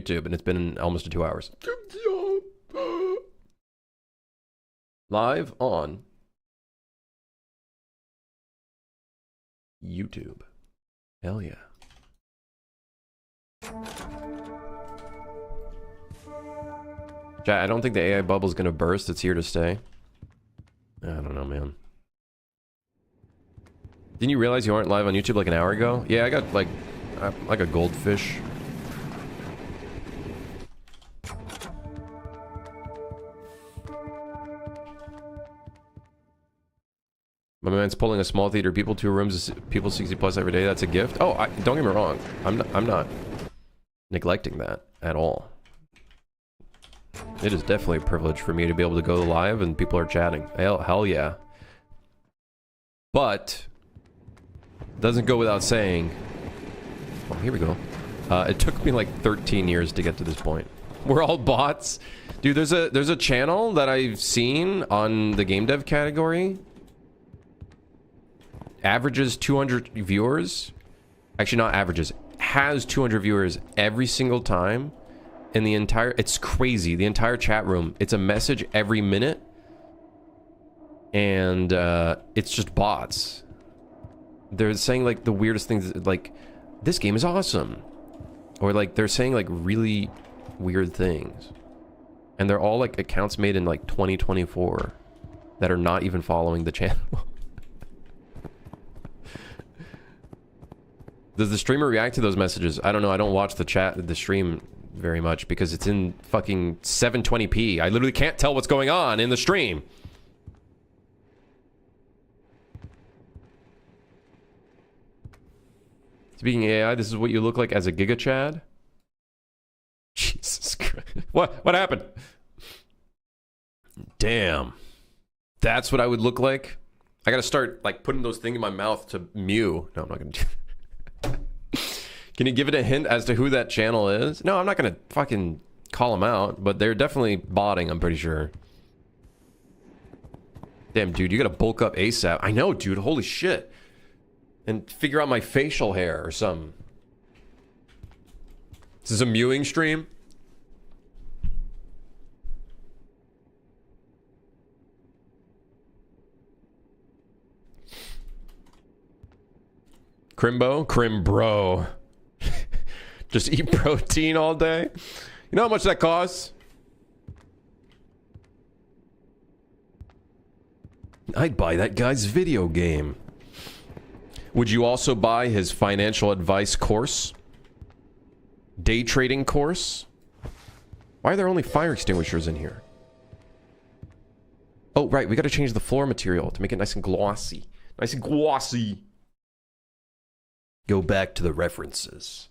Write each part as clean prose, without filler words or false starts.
YouTube, and it's been almost 2 hours. Live on YouTube. Hell yeah. Chat, I don't think the AI bubble's gonna burst. It's here to stay. I don't know, man. Didn't you realize you aren't live on YouTube like an hour ago? Yeah, I got like a goldfish. My man's pulling a small theater, people 2 rooms, people 60 plus every day. That's a gift. Oh, don't get me wrong. I'm not neglecting that at all. It is definitely a privilege for me to be able to go live and people are chatting. Hell yeah. But doesn't go without saying. Oh, here we go. It took me like 13 years to get to this point. We're all bots. Dude, there's a channel that I've seen on the game dev category. Averages 200 viewers. Actually, not averages. Has 200 viewers every single time. In the entire... It's crazy. The entire chat room. It's a message every minute. And it's just bots. They're saying like the weirdest things. Like, this game is awesome. Or like they're saying like really weird things. And they're all like accounts made in like 2024. That are not even following the channel. Does the streamer react to those messages? I don't know. I don't watch the stream very much because it's in fucking 720p. I literally can't tell what's going on in the stream. Speaking of AI, this is what you look like as a Giga Chad. Jesus Christ. What happened? Damn. That's what I would look like? I gotta start like putting those things in my mouth to mew. No, I'm not gonna do that. Can you give it a hint as to who that channel is? No, I'm not gonna fucking call them out, but they're definitely botting, I'm pretty sure. Damn, dude, you gotta bulk up ASAP. I know, dude, holy shit. And figure out my facial hair or something. This is a mewing stream? Crimbro. Just eat protein all day? You know how much that costs? I'd buy that guy's video game. Would you also buy his financial advice course? Day trading course? Why are there only fire extinguishers in here? Oh, right, we gotta change the floor material to make it nice and glossy. Nice and glossy. Go back to the references.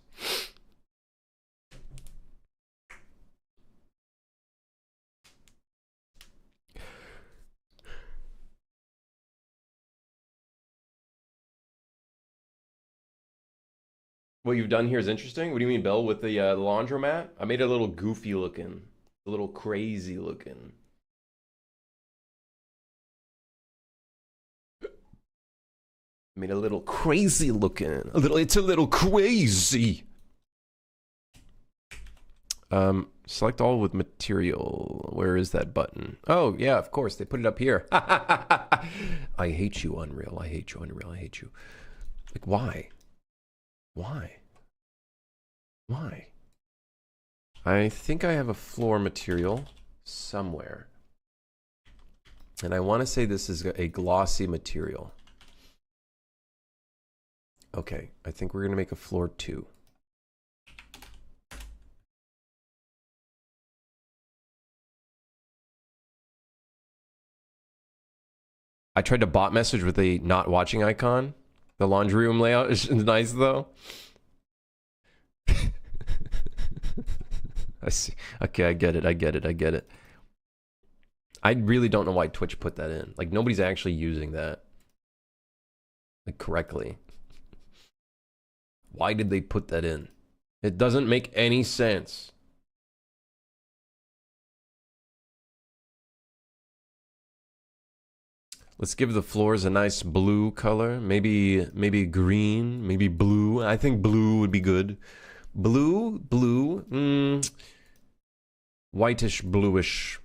What you've done here is interesting. What do you mean, Bill, with the laundromat? I made it a little goofy looking. A little crazy looking. I made a little crazy looking. It's a little crazy. Select all with material. Where is that button? Oh, yeah, of course. They put it up here. I hate you, Unreal. I hate you, Unreal. I hate you. Like, why? Why? Why? I think I have a floor material somewhere. And I want to say this is a glossy material. Okay, I think we're going to make a floor 2. I tried to bot message with the not watching icon. The laundry room layout is nice, though. I see. Okay, I get it. I get it. I get it. I really don't know why Twitch put that in. Like, nobody's actually using that. Like, correctly. Why did they put that in? It doesn't make any sense. Let's give the floors a nice blue color. Maybe green, maybe blue. I think blue would be good. Blue, whitish, bluish.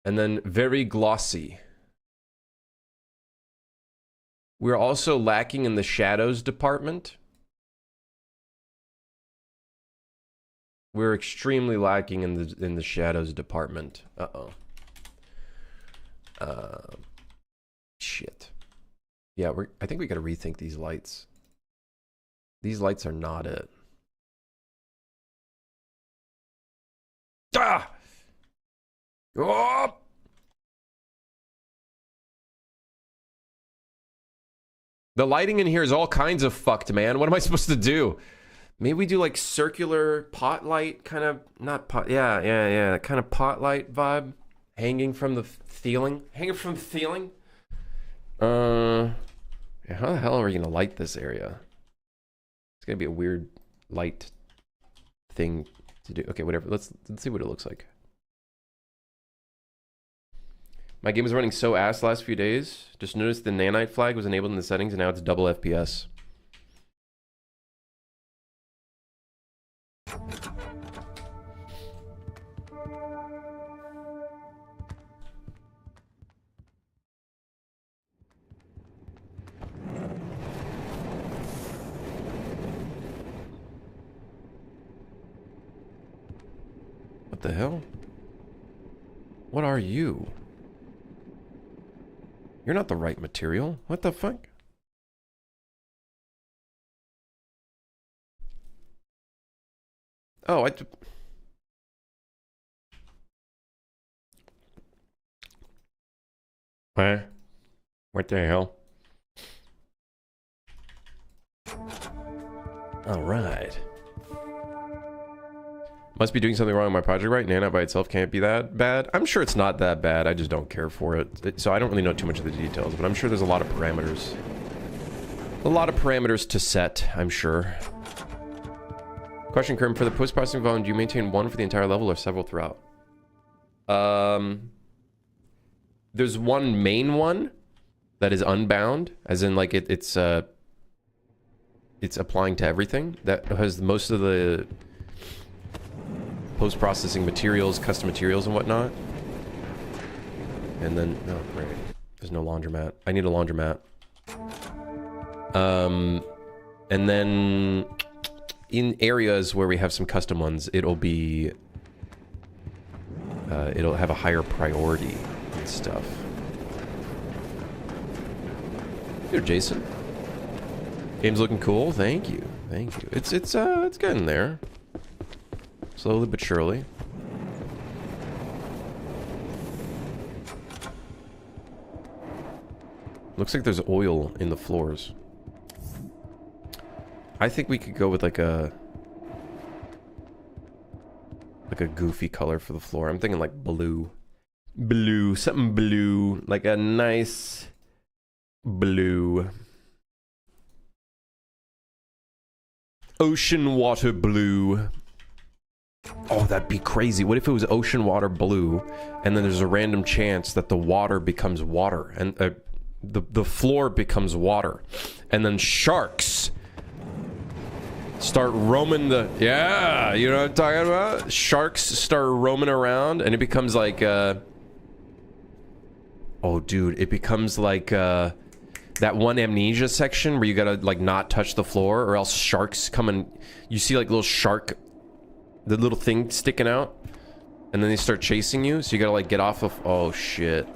And then very glossy. We're also lacking in the shadows department. We're extremely lacking in the shadows department. Shit. Yeah, I think we gotta rethink these lights. These lights are not it. Ah! Oh! The lighting in here is all kinds of fucked, man. What am I supposed to do? Maybe we do like circular pot light, kind of, not pot, yeah, kind of pot light vibe, hanging from the ceiling. Hanging from the ceiling? How the hell are we gonna light this area? It's gonna be a weird light thing to do. Okay, whatever, let's see what it looks like. My game was running so ass the last few days. Just noticed the nanite flag was enabled in the settings and now it's double FPS. What the hell? What are you? You're not the right material. What the fuck? Oh, what the hell? All right. Must be doing something wrong with my project, right? Nana by itself can't be that bad. I'm sure it's not that bad. I just don't care for it. So I don't really know too much of the details, but I'm sure there's a lot of parameters. A lot of parameters to set, I'm sure. Question, Kerm, for the post-processing volume, do you maintain one for the entire level or several throughout? There's one main one that is unbound, as in like it's applying to everything. That has most of the post-processing materials, custom materials and whatnot. And then, oh great, there's no laundromat. I need a laundromat. And then in areas where we have some custom ones, it'll be it'll have a higher priority and stuff. Here, Jason. Game's looking cool. Thank you. Thank you. It's getting there. Slowly but surely. Looks like there's oil in the floors. I think we could go with like a goofy color for the floor. I'm thinking like blue. Blue, something blue, like a nice blue. Ocean water blue. Oh, that'd be crazy. What if it was ocean water blue and then there's a random chance that the water becomes water and the floor becomes water and then sharks start roaming the... Yeah, you know what I'm talking about? Sharks start roaming around and it becomes like... Oh, dude, it becomes like that one Amnesia section where you gotta like not touch the floor or else sharks come and... You see like little shark... The little thing sticking out and then they start chasing you, so you gotta like get off of... Oh, shit.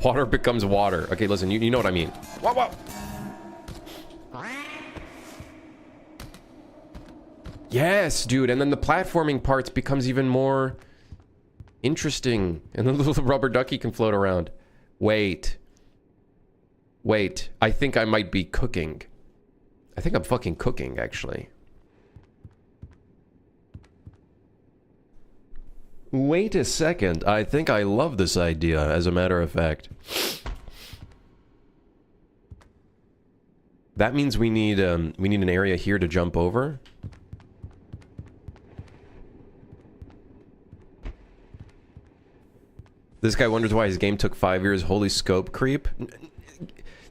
Water becomes water. Okay, listen, you know what I mean. Whoa, whoa. Yes, dude, and then the platforming parts becomes even more interesting. And the little rubber ducky can float around. Wait. Wait, I think I might be cooking. I think I'm fucking cooking, actually. Wait a second. I think I love this idea, as a matter of fact. That means we need an area here to jump over. This guy wonders why his game took 5 years. Holy scope creep.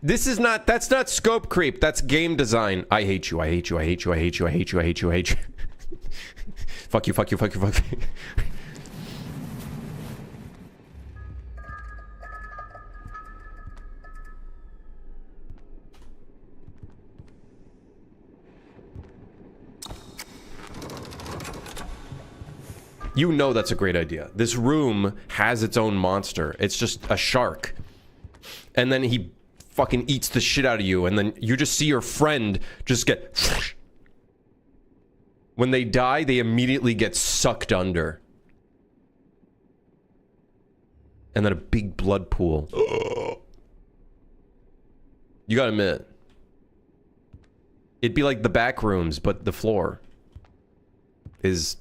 This is not, that's not scope creep. That's game design. I hate you. I hate you. I hate you. I hate you. I hate you. I hate you. I hate you. Fuck you. Fuck you. Fuck you. Fuck you. You know that's a great idea. This room has its own monster. It's just a shark. And then he fucking eats the shit out of you, and then you just see your friend just get... When they die, they immediately get sucked under. And then a big blood pool. You gotta admit. It'd be like the back rooms, but the floor is...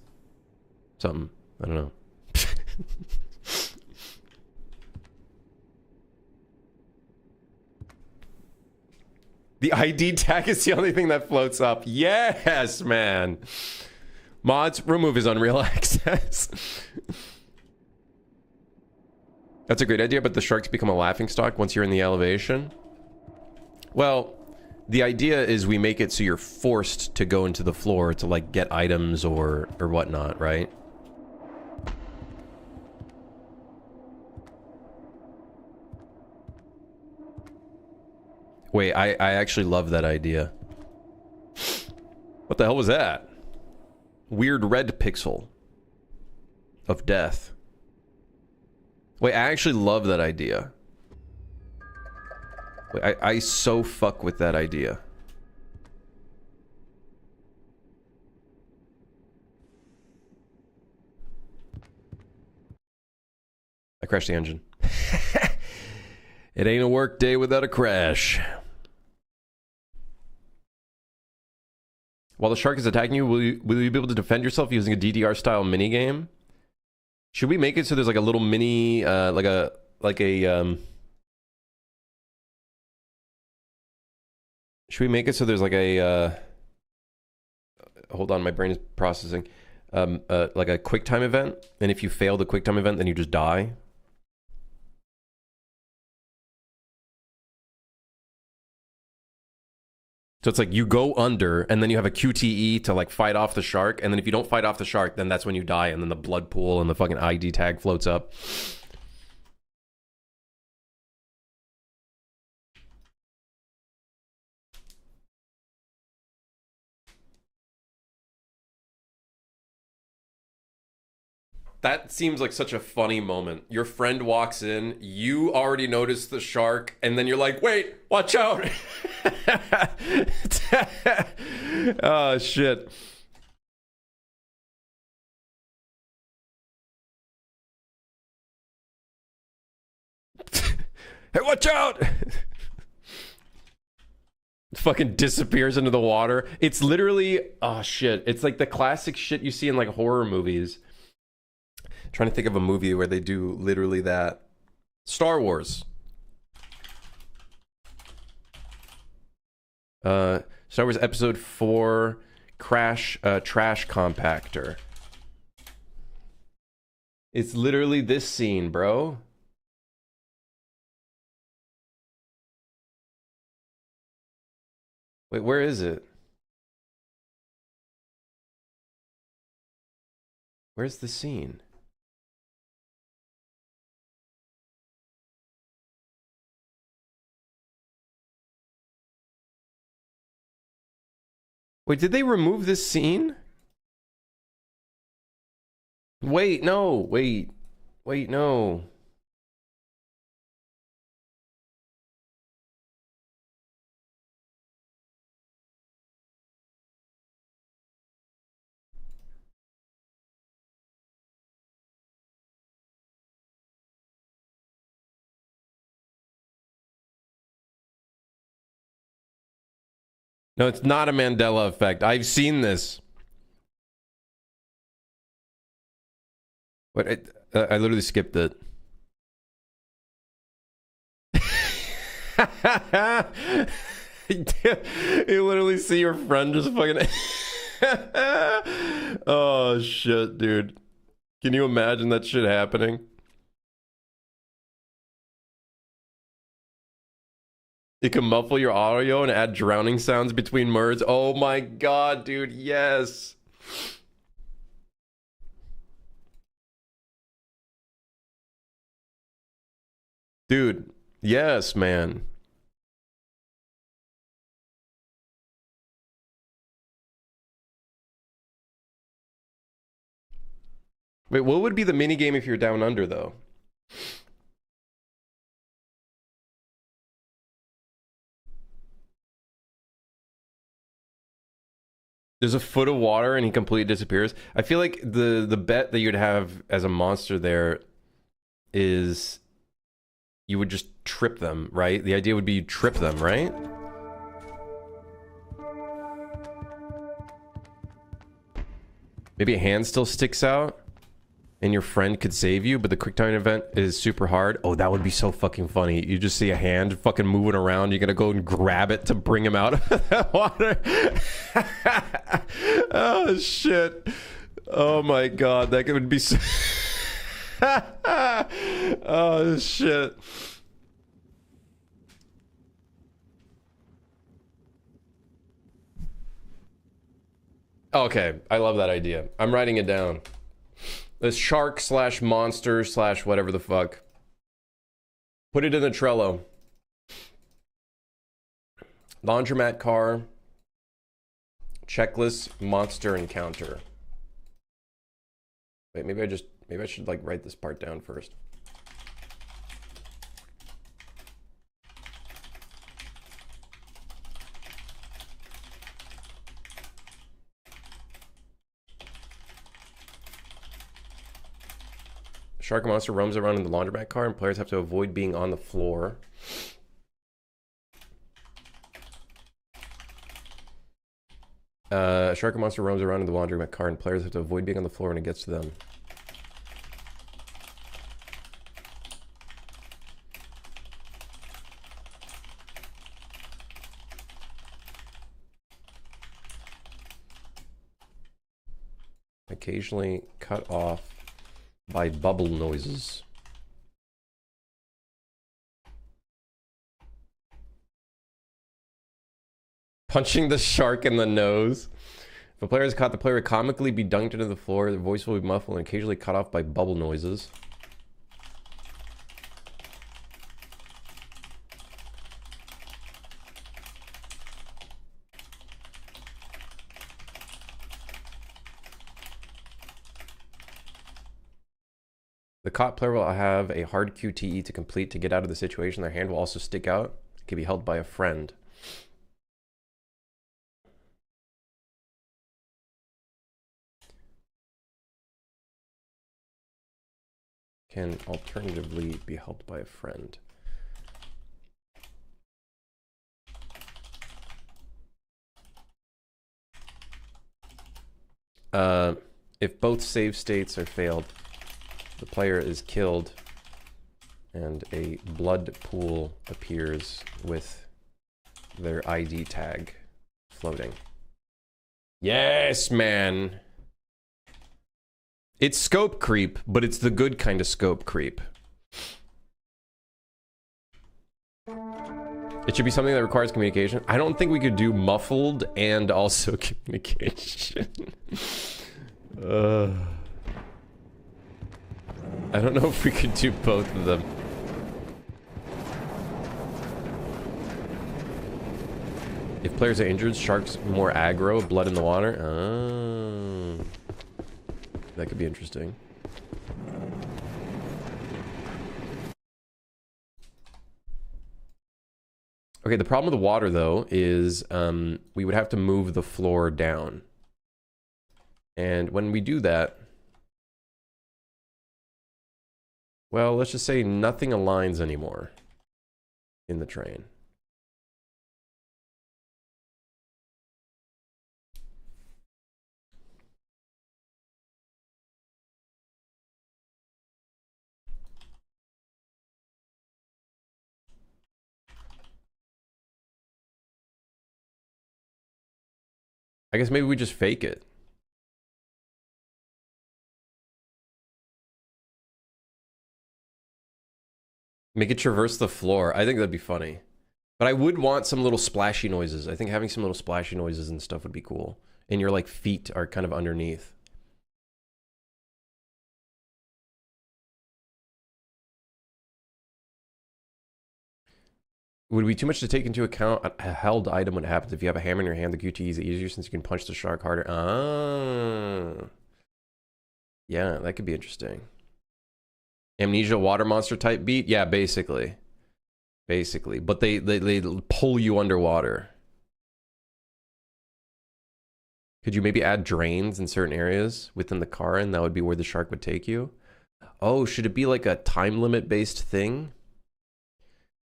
something. I don't know. The ID tag is the only thing that floats up. Yes, man. Mods, remove his Unreal access. That's a great idea, but the sharks become a laughingstock once you're in the elevation. Well, the idea is we make it so you're forced to go into the floor to, like, get items or whatnot, right? Wait, I actually love that idea. What the hell was that? Weird red pixel of death. Wait, I actually love that idea. Wait, I so fuck with that idea. I crashed the engine. It ain't a work day without a crash. While the shark is attacking you, will you be able to defend yourself using a DDR-style minigame? Should we make it so there's like a little mini, should we make it so there's like a, hold on, my brain is processing. Like a quick time event, and if you fail the quick time event, then you just die? So it's like you go under, and then you have a QTE to like fight off the shark, and then if you don't fight off the shark, then that's when you die, and then the blood pool and the fucking ID tag floats up. That seems like such a funny moment. Your friend walks in, you already noticed the shark, and then you're like, wait, watch out. Oh, shit. Hey, watch out. Fucking disappears into the water. It's literally, oh, shit. It's like the classic shit you see in like horror movies. Trying to think of a movie where they do literally that. Star Wars. Star Wars Episode 4, Crash Trash Compactor. It's literally this scene, bro. Wait, where is it? Where's the scene? Wait, did they remove this scene? Wait, no. Wait. Wait, no. No, it's not a Mandela effect. I've seen this. But I literally skipped it. You literally see your friend just fucking... Oh, shit, dude. Can you imagine that shit happening? It can muffle your audio and add drowning sounds between words. Oh my god, dude, yes. Dude, yes, man. Wait, what would be the minigame if you're down under, though? There's a foot of water and he completely disappears. I feel like the bet that you'd have as a monster there is you would just trip them, right? The idea would be you trip them, right? Maybe a hand still sticks out and your friend could save you, but the quick time event is super hard. Oh, that would be so fucking funny. You just see a hand fucking moving around. You're gonna go and grab it to bring him out of that water. Oh, shit. Oh my god, that would be so... Oh, shit. Okay, I love that idea. I'm writing it down. The shark slash monster slash whatever the fuck. Put it in the Trello. Laundromat car. Checklist monster encounter. Wait, maybe I should like write this part down first. Shark monster roams around in the laundromat car and players have to avoid being on the floor. Shark monster roams around in the laundromat car and players have to avoid being on the floor when it gets to them. Occasionally cut off by bubble noises. Punching the shark in the nose. If a player is caught, the player will comically be dunked into the floor. Their voice will be muffled and occasionally cut off by bubble noises. The caught player will have a hard QTE to complete to get out of the situation. Their hand will also stick out. It can be held by a friend. Can alternatively be held by a friend. If both save states are failed, the player is killed and a blood pool appears with their ID tag floating. Yes, man. It's scope creep, but it's the good kind of scope creep. It should be something that requires communication. I don't think we could do muffled and also communication. I don't know if we could do both of them. If players are injured, sharks more aggro, blood in the water. Oh. That could be interesting. Okay, the problem with the water, though, is we would have to move the floor down. And when we do that... Well, let's just say nothing aligns anymore in the train. I guess maybe we just fake it. Make it traverse the floor. I think that'd be funny. But I would want some little splashy noises. I think having some little splashy noises and stuff would be cool. And your like feet are kind of underneath. Would it be too much to take into account a held item? What happens if you have a hammer in your hand? The QTE is easier since you can punch the shark harder. Ah. Yeah, that could be interesting. Amnesia water monster type beat? Yeah, basically. Basically. But they pull you underwater. Could you maybe add drains in certain areas within the car and that would be where the shark would take you? Oh, should it be like a time limit based thing?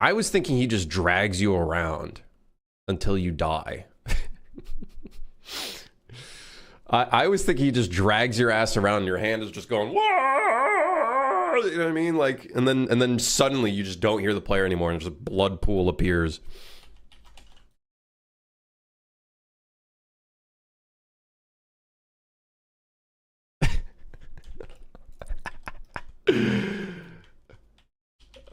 I was thinking he just drags you around until you die. I was thinking he just drags your ass around and your hand is just going, whoa! You know what I mean? Like, and then suddenly you just don't hear the player anymore and just a blood pool appears.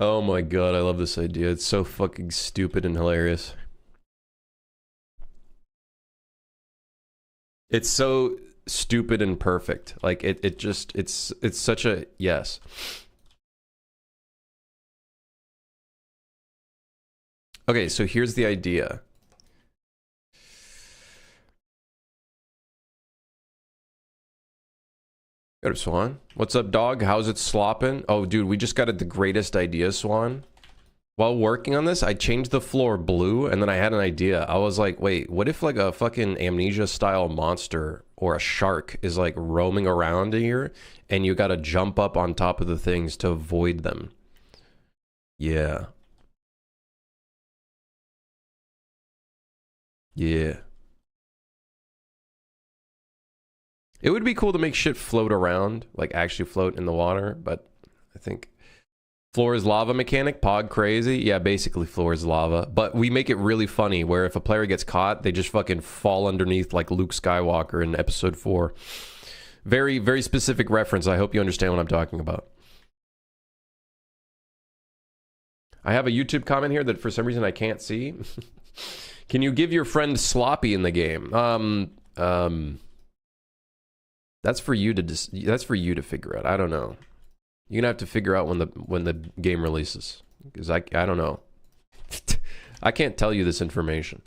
Oh my god, I love this idea. It's so fucking stupid and hilarious. It's so stupid and perfect. Like it's such a yes. Okay, so here's the idea. Got up, Swan. What's up, dog? How's it slopping? Oh, dude, we just got the greatest idea, Swan. While working on this, I changed the floor blue, and then I had an idea. I was like, wait, what if like a fucking Amnesia-style monster or a shark is like roaming around here, and you gotta jump up on top of the things to avoid them? Yeah. Yeah. It would be cool to make shit float around, like actually float in the water, but I think floor is lava mechanic, pod crazy. Yeah, basically floor is lava, but we make it really funny where if a player gets caught, they just fucking fall underneath like Luke Skywalker in episode 4. Very, very specific reference. I hope you understand what I'm talking about. I have a YouTube comment here that for some reason I can't see. Can you give your friend sloppy in the game? That's for you to figure out. I don't know. You're gonna have to figure out when the game releases, because I don't know. I can't tell you this information.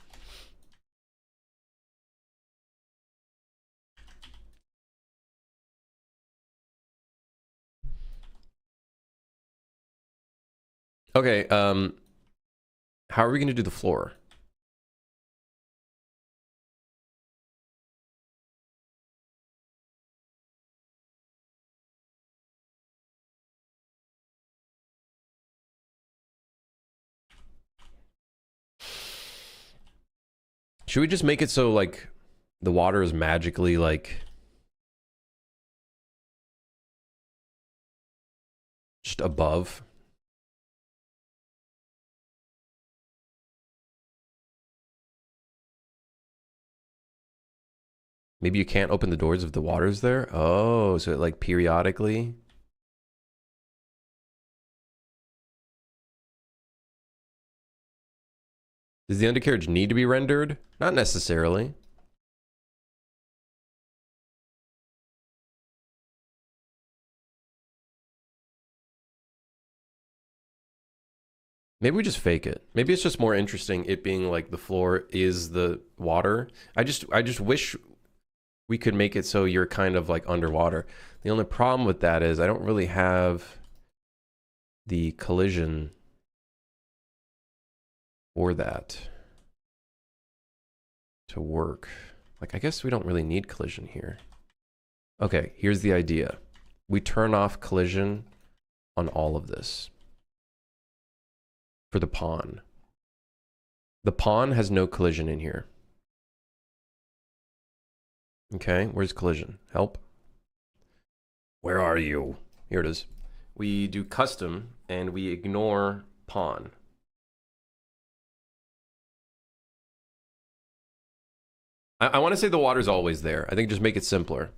Okay. How are we gonna do the floor? Should we just make it so like the water is magically like just above? Maybe you can't open the doors if the water's there? Oh, so it like periodically? Does the undercarriage need to be rendered? Not necessarily. Maybe we just fake it. Maybe it's just more interesting it being like the floor is the water. I just wish we could make it so you're kind of like underwater. The only problem with that is I don't really have the collision for that to work. Like, I guess we don't really need collision here. Okay, here's the idea. We turn off collision on all of this. For the pawn. The pawn has no collision in here. Okay, where's collision? Help. Where are you? Here it is. We do custom and we ignore pawn. I want to say the water's always there. I think just make it simpler.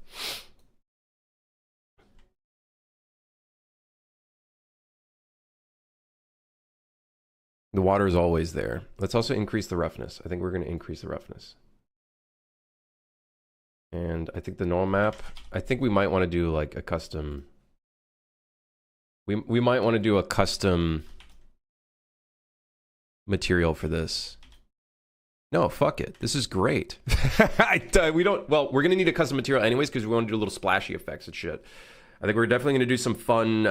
The water is always there. Let's also increase the roughness. I think we're going to increase the roughness. And I think the normal map, I think we might want to do like a custom... We might want to do a custom material for this. No, fuck it. This is great. We don't... Well, we're going to need a custom material anyways because we want to do little splashy effects and shit. I think we're definitely going to do some fun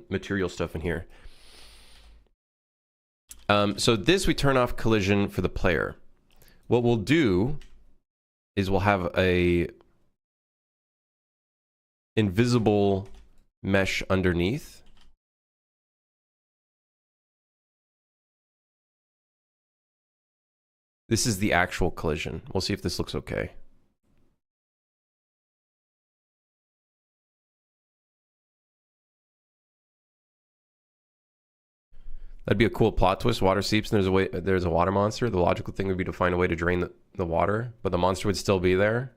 material stuff in here. So this, we turn off collision for the player. What we'll do is we'll have a invisible mesh underneath. This is the actual collision. We'll see if this looks okay. That'd be a cool plot twist. Water seeps and there's a water monster. The logical thing would be to find a way to drain the water, but the monster would still be there.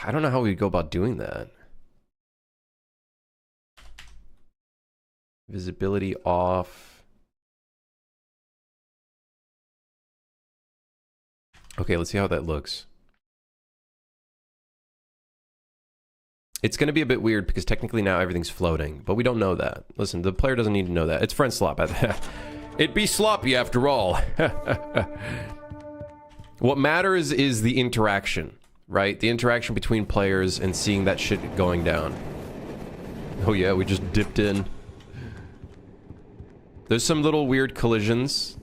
I don't know how we'd go about doing that. Visibility off. Okay, let's see how that looks. It's going to be a bit weird because technically now everything's floating, but we don't know that. Listen, the player doesn't need to know that. It's friend slop. It'd be sloppy after all. What matters is the interaction, right? The interaction between players and seeing that shit going down. Oh yeah, we just dipped in. There's some little weird collisions.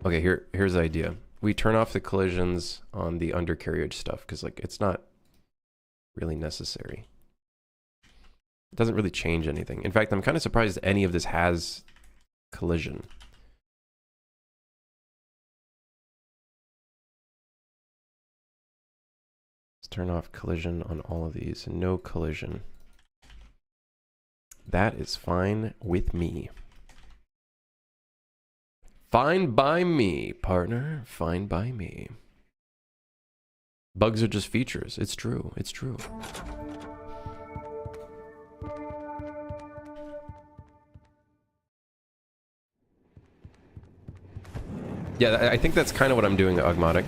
Okay, here's the idea. We turn off the collisions on the undercarriage stuff because, like, it's not really necessary. It doesn't really change anything. In fact, I'm kind of surprised any of this has collision. Let's turn off collision on all of these. No collision. That is fine with me. Fine by me, partner. Fine by me. Bugs are just features. It's true. It's true. Yeah, I think that's kind of what I'm doing, Ogmatic.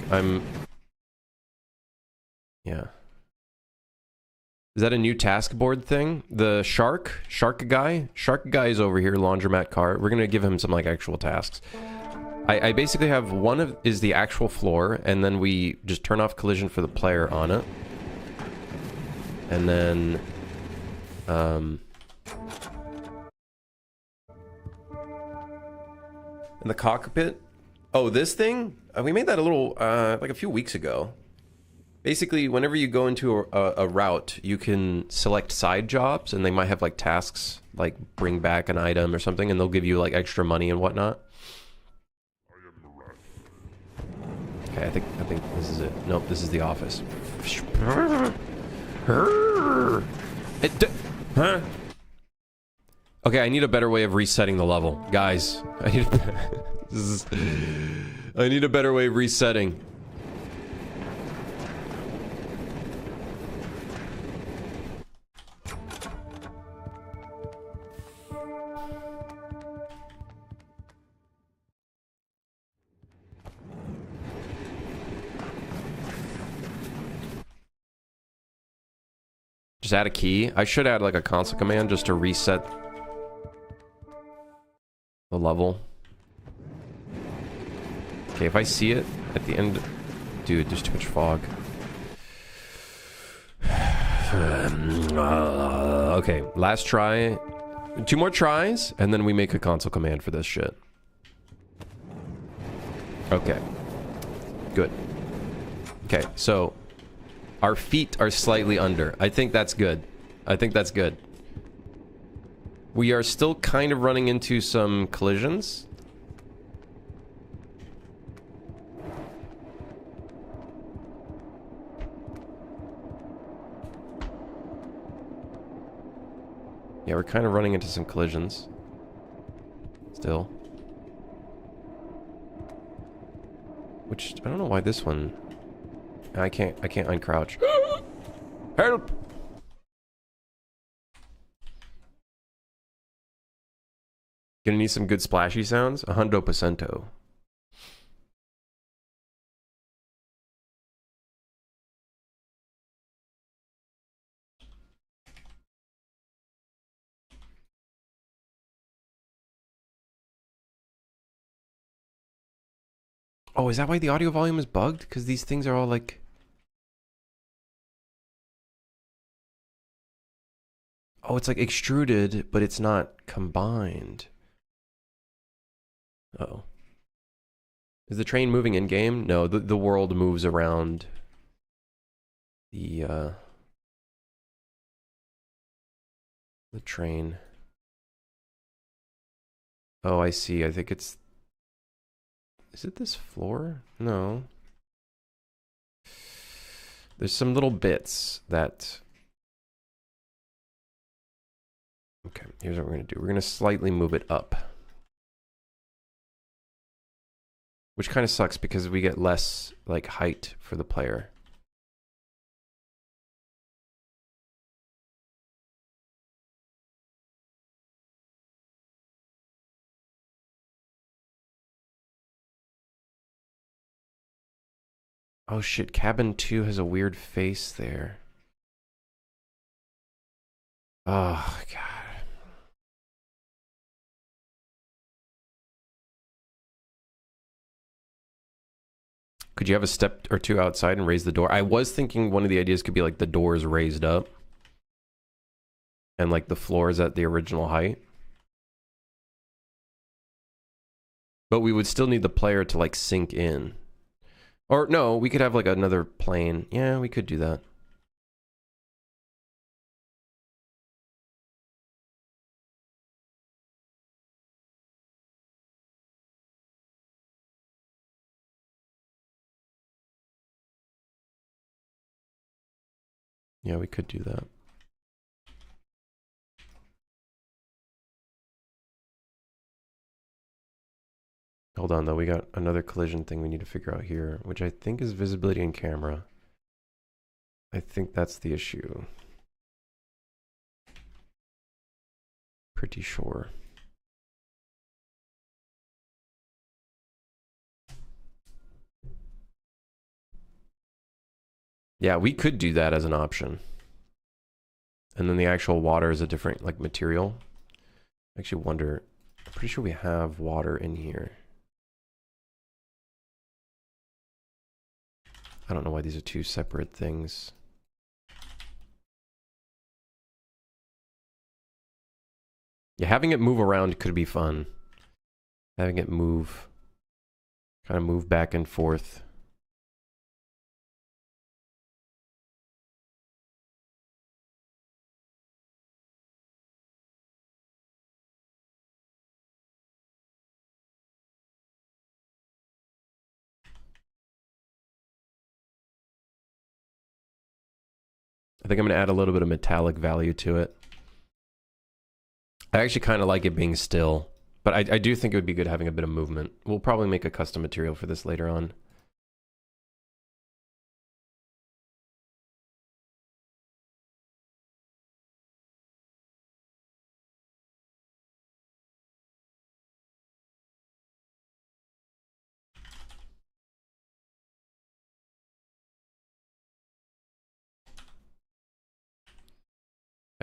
Yeah. Is that a new task board thing? The shark guy is over here, laundromat car. We're gonna give him some like actual tasks. I basically have one is the actual floor, and then we just turn off collision for the player on it. And then in the cockpit. Oh, this thing? We made that a little like a few weeks ago. Basically, whenever you go into a route, you can select side jobs, and they might have like tasks, like bring back an item or something, and they'll give you like extra money and whatnot. Okay, I think this is it. Nope, this is the office. Huh? Okay, I need a better way of resetting the level, guys. I need a better way of resetting. Just add a key. I should add like a console command just to reset the level. Okay, if I see it at the end... Dude, there's too much fog. Okay, last try. 2 more tries, and then we make a console command for this shit. Okay. Good. Okay, so... Our feet are slightly under. I think that's good. I think that's good. We are still kind of running into some collisions. Yeah, we're kind of running into some collisions. Still. Which, I don't know why this one... I can't uncrouch. Help! Gonna need some good splashy sounds? 100%. Oh, is that why the audio volume is bugged? Because these things are all like... Oh, it's like extruded, but it's not combined. Uh-oh. Is the train moving in-game? No, the world moves around the train. Oh, I see. I think it's... Is it this floor? No. There's some little bits that... Okay, here's what we're going to do. We're going to slightly move it up. Which kind of sucks because we get less, like, height for the player. Oh shit, cabin 2 has a weird face there. Oh, God. Could you have a step or two outside and raise the door? I was thinking one of the ideas could be like the doors raised up. And like the floor is at the original height. But we would still need the player to like sink in. Or no, we could have like another plane. Yeah, we could do that. Yeah, we could do that. Hold on though, we got another collision thing we need to figure out here, which I think is visibility in camera. I think that's the issue. Pretty sure. Yeah, we could do that as an option. And then the actual water is a different like material. I actually wonder, I'm pretty sure we have water in here. I don't know why these are two separate things. Yeah, having it move around could be fun. Having it move, kind of move back and forth. I think I'm going to add a little bit of metallic value to it. I actually kind of like it being still, but I do think it would be good having a bit of movement. We'll probably make a custom material for this later on.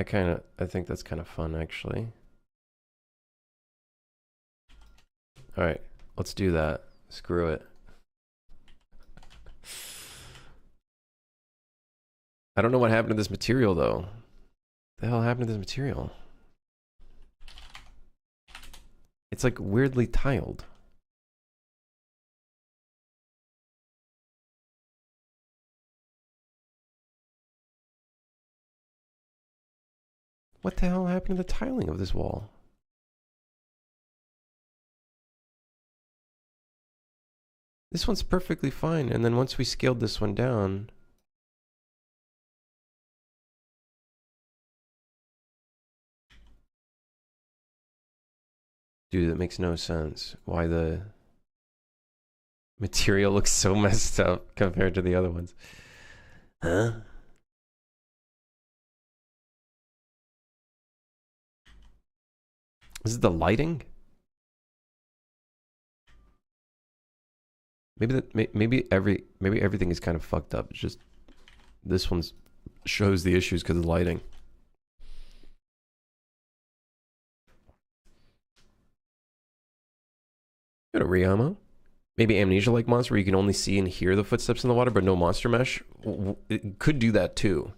I think that's kind of fun actually. All right, let's do that. Screw it. I don't know what happened to this material though. What the hell happened to this material? It's like weirdly tiled. What the hell happened to the tiling of this wall? This one's perfectly fine, and then once we scaled this one down... Dude, that makes no sense. Why the material looks so messed up compared to the other ones. Huh? Is it the lighting? Maybe everything is kind of fucked up. It's just this one shows the issues because of the lighting. Got a Riamo. Maybe amnesia-like monster where you can only see and hear the footsteps in the water, but no monster mesh. It could do that too.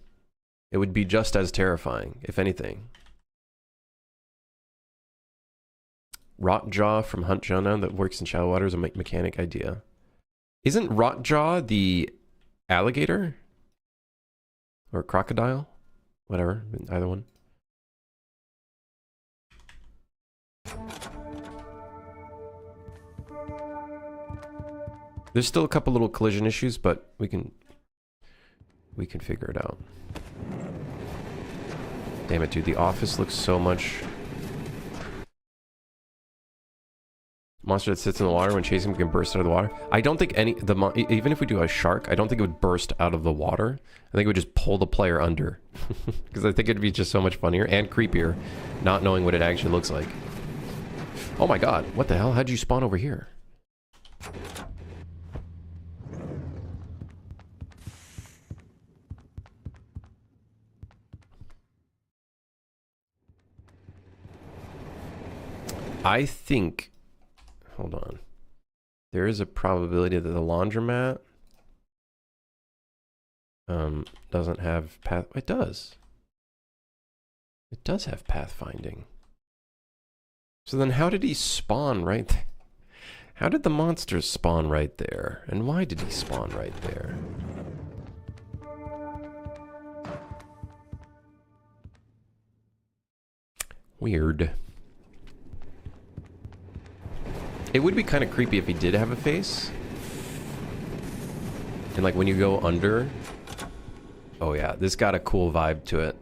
It would be just as terrifying, if anything. Rotjaw from Hunt Jonah that works in shallow water is a mechanic idea. Isn't Rotjaw the alligator? Or crocodile? Whatever, either one. There's still a couple little collision issues, but we can figure it out. Damn it, dude, the office looks so much... Monster that sits in the water when chasing can burst out of the water. I don't think even if we do a shark, I don't think it would burst out of the water. I think it would just pull the player under. Because I think it'd be just so much funnier and creepier, not knowing what it actually looks like. Oh my god, what the hell? How'd you spawn over here? I think... Hold on. There is a probability that the laundromat doesn't have path... It does. It does have pathfinding. So then how did he spawn right there? How did the monsters spawn right there? And why did he spawn right there? Weird. It would be kind of creepy if he did have a face. And like when you go under... Oh yeah, this got a cool vibe to it.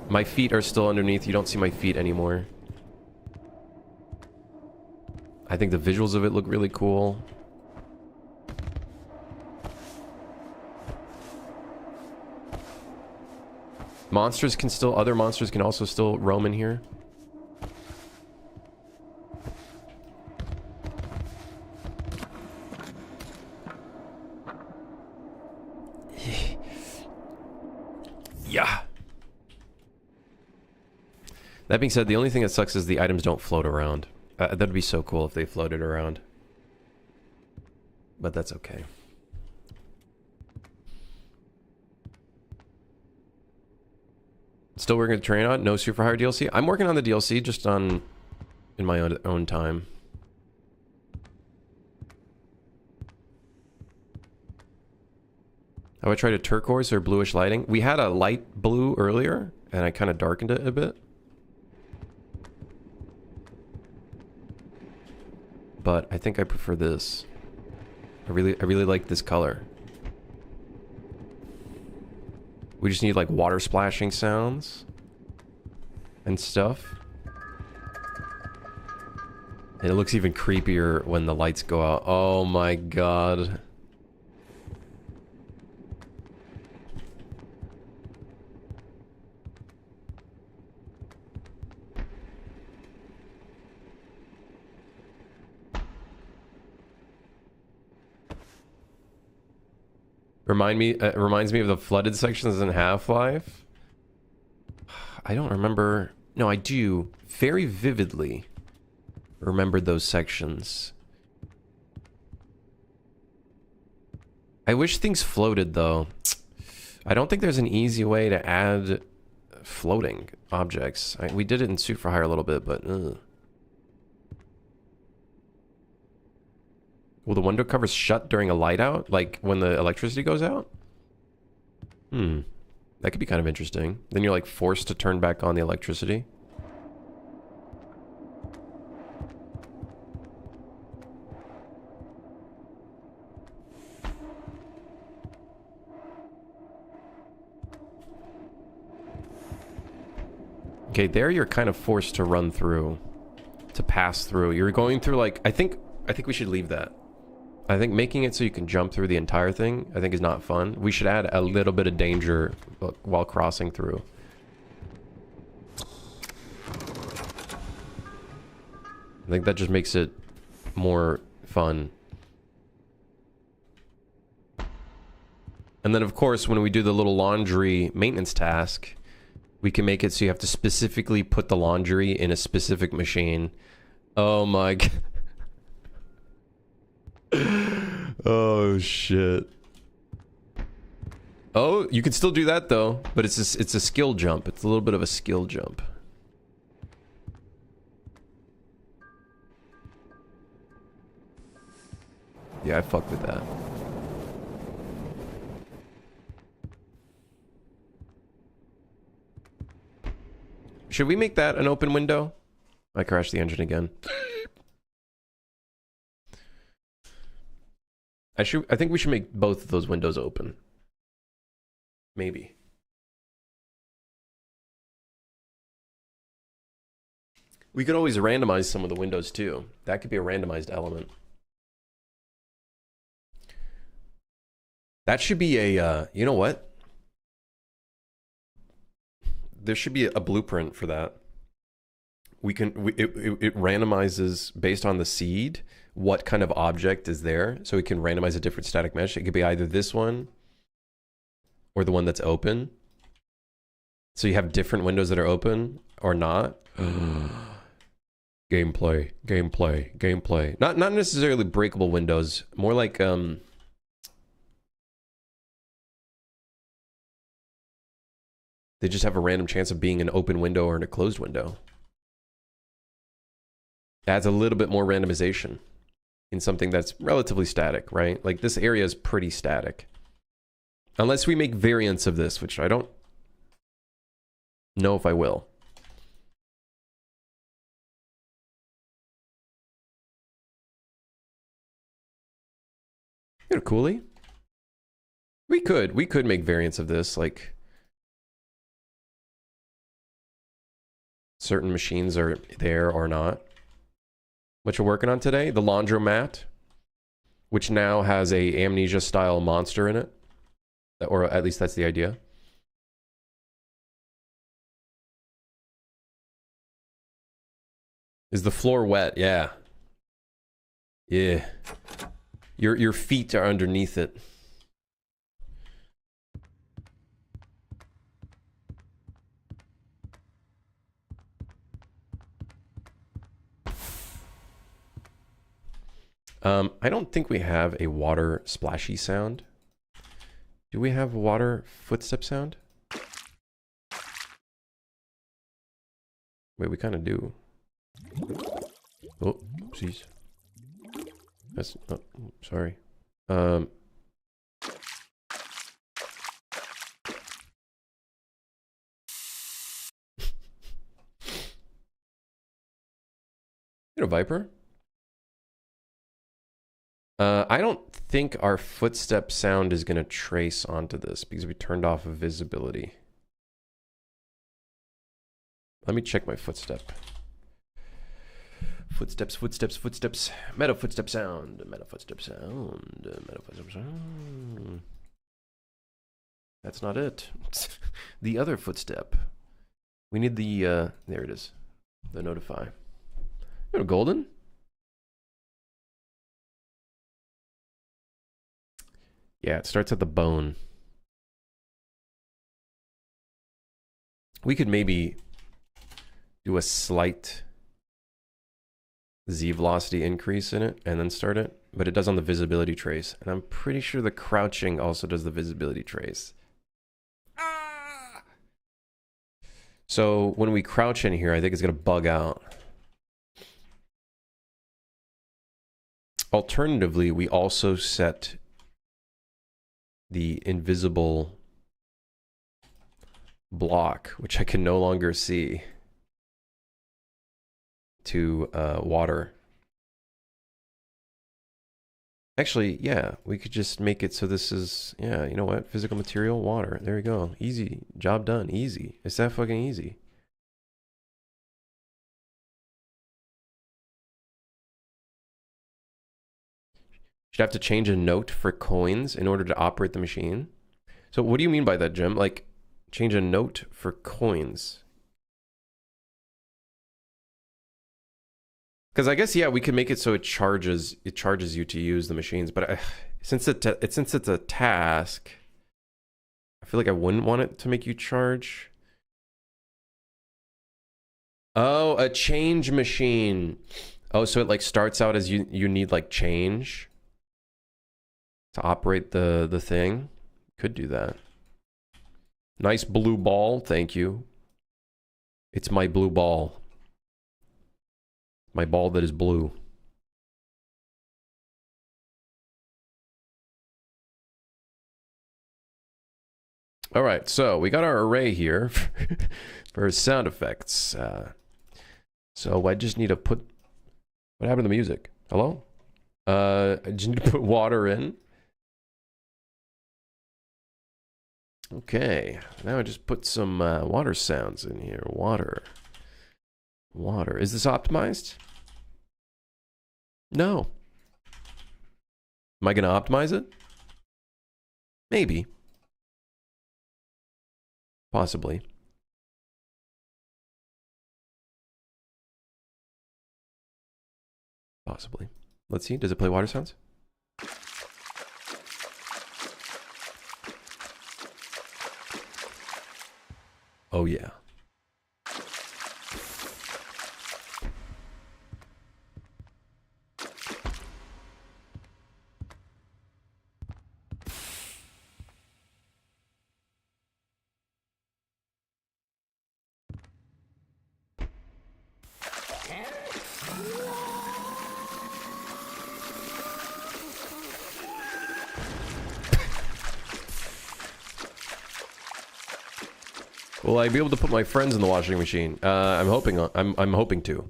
My feet are still underneath. You don't see my feet anymore. I think the visuals of it look really cool. Monsters can still... Other monsters can also still roam in here. Yeah. That being said, the only thing that sucks is the items don't float around. That'd be so cool if they floated around. But that's okay. Still working with train on? No super hard DLC? I'm working on the DLC just in my own time. How I tried a turquoise or bluish lighting. We had a light blue earlier, and I kind of darkened it a bit. But I think I prefer this. I really like this color. We just need like water splashing sounds and stuff. And it looks even creepier when the lights go out. Oh my god. Reminds me of the flooded sections in Half-Life. I don't remember. No, I do very vividly remember those sections. I wish things floated though. I don't think there's an easy way to add floating objects. We did it in Suit for Hire a little bit, but will the window covers shut during a light out? Like when the electricity goes out? That could be kind of interesting. Then you're like forced to turn back on the electricity. Okay, there you're kind of forced to run through. To pass through. You're going through like... I think we should leave that. I think making it so you can jump through the entire thing, I think is not fun. We should add a little bit of danger while crossing through. think that just makes it more fun. And then, of course, when we do the little laundry maintenance task, we can make it so you have to specifically put the laundry in a specific machine. Oh my god. Oh shit. Oh, you can still do that though, but it's a skill jump. It's a little bit of a skill jump. Yeah, I fuck with that. Should we make that an open window? I crashed the engine again. I think we should make both of those windows open. Maybe. We could always randomize some of the windows too. That could be a randomized element. That should be a, you know what? There should be a blueprint for that. It randomizes based on the seed what kind of object is there, so we can randomize a different static mesh. It could be either this one or the one that's open. So you have different windows that are open or not. Gameplay. Not necessarily breakable windows, more like they just have a random chance of being an open window or in a closed window. Adds a little bit more randomization in something that's relatively static, right? Like this area is pretty static. Unless we make variants of this, which I don't know if I will. You know, Cooley? We could make variants of this, like certain machines are there or not. What you're working on today? The laundromat, which now has a Amnesia style monster in it. Or at least that's the idea. Is the floor wet? Yeah. Yeah. Your feet are underneath it. I don't think we have a water splashy sound. Do we have a water footstep sound? Wait, we kind of do. Oh, oopsies. That's, oh, sorry. You know, Viper? I don't think our footstep sound is going to trace onto this because we turned off visibility. Let me check my footstep. Footsteps. Meta footstep sound. That's not it. The other footstep. We need the, there it is. The notify. You know, golden? Yeah, it starts at the bone. We could maybe do a slight Z velocity increase in it and then start it, but it does on the visibility trace. And I'm pretty sure the crouching also does the visibility trace. Ah! So when we crouch in here, I think it's going to bug out. Alternatively, we also set the invisible block, which I can no longer see, to water. Actually, yeah, we could just make it so this is, yeah, you know what? Physical material, water. There we go. Easy. Job done. Easy. It's that fucking easy. Should have to change a note for coins in order to operate the machine. So what do you mean by that, Jim? Like, change a note for coins. Because I guess, yeah, we could make it so it charges you to use the machines. But since it's a task, I feel like I wouldn't want it to make you charge. Oh, a change machine. Oh, so it like starts out as you need like change to operate the thing. Could do that. Nice blue ball, thank you. It's my blue ball. My ball that is blue. All right, so we got our array here for sound effects. So I just need to put... What happened to the music? Hello? I just need to put water in. Okay, now I just put some water sounds in here. Water. Water. Is this optimized? No. Am I going to optimize it? Maybe. Possibly. Possibly. Let's see. Does it play water sounds? Oh, yeah. Will I be able to put my friends in the washing machine? I'm hoping. I'm hoping to.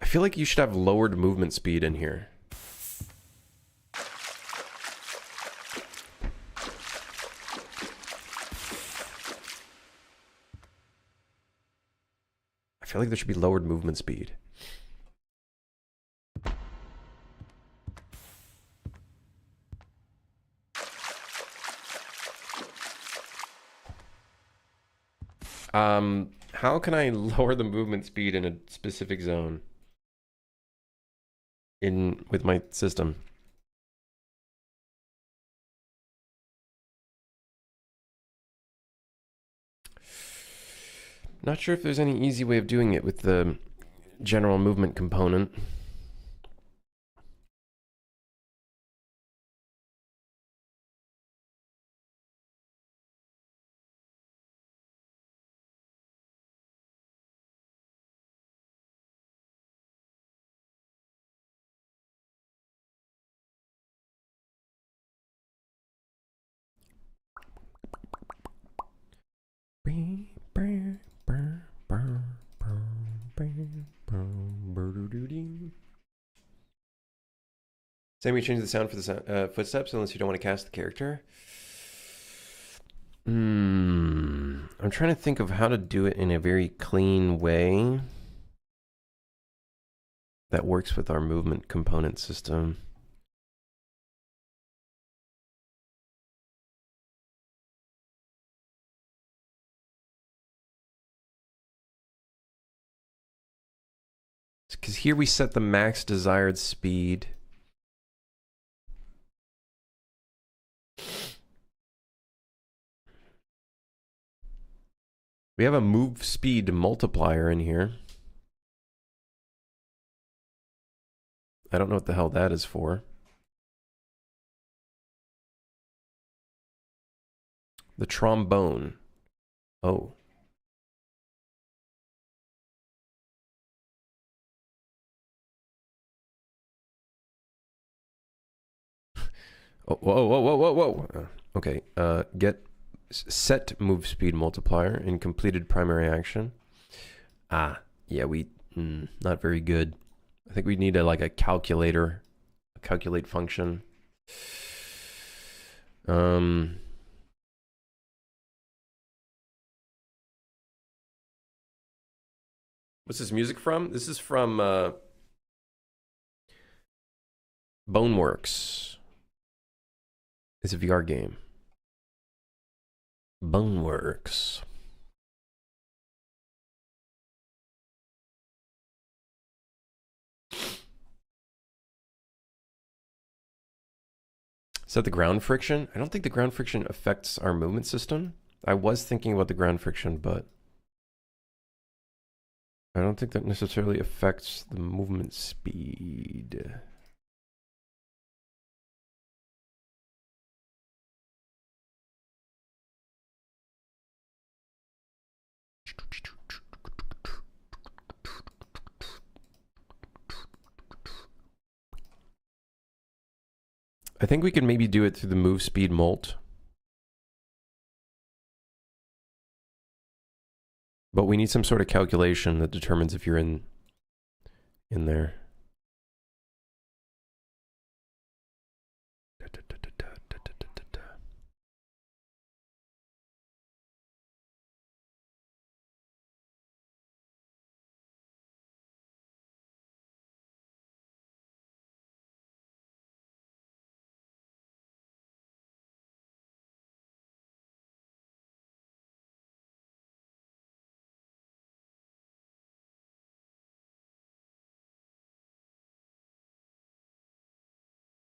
I feel like you should have lowered movement speed in here. I feel like there should be lowered movement speed. How can I lower the movement speed in a specific zone with my system? Not sure if there's any easy way of doing it with the general movement component. Same way you change the sound for the footsteps unless you don't want to cast the character. I'm trying to think of how to do it in a very clean way that works with our movement component system. Because here we set the max desired speed. We have a move speed multiplier in here. I don't know what the hell that is for. The trombone. Oh. Oh, whoa, whoa, whoa, whoa, whoa. Okay, set move speed multiplier in completed primary action. Ah, yeah, not very good. I think we need like a calculator, a calculate function. What's this music from? This is from Boneworks. It's a VR game. Boneworks. Is that the ground friction? I don't think the ground friction affects our movement system. I was thinking about the ground friction, but I don't think that necessarily affects the movement speed. I think we can maybe do it through the move speed molt. But we need some sort of calculation that determines if you're in there.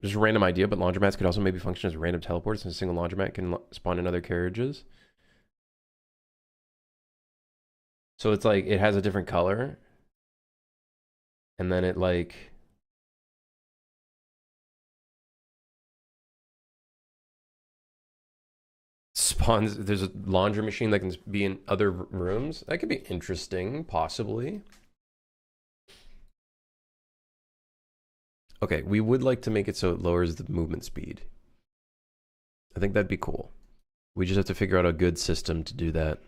Just a random idea, but laundromats could also maybe function as random teleports, and a single laundromat can spawn in other carriages. So it's like, it has a different color. And then it like... spawns, there's a laundry machine that can be in other rooms. That could be interesting, possibly. Okay, we would like to make it so it lowers the movement speed. I think that'd be cool. We just have to figure out a good system to do that.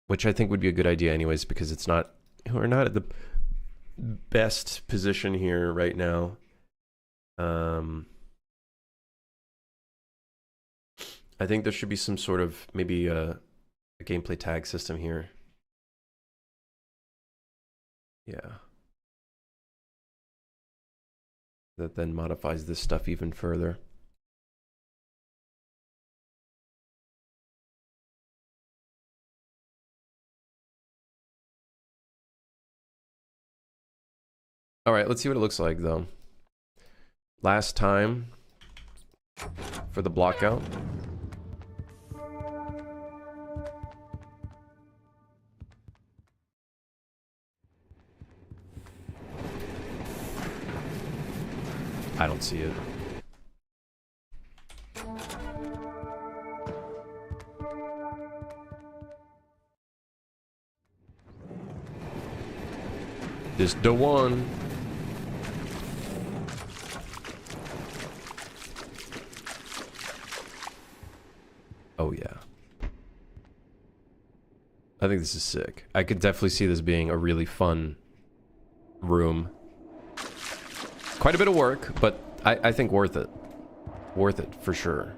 Which I think would be a good idea anyways, because it's not, we're not at the best position here right now. I think there should be some sort of, maybe a gameplay tag system here. Yeah. That then modifies this stuff even further. All right, let's see what it looks like though. Last time for the block out. I don't see it. This the one. Oh yeah. I think this is sick. I could definitely see this being a really fun room. Quite a bit of work, but I think worth it. Worth it, for sure.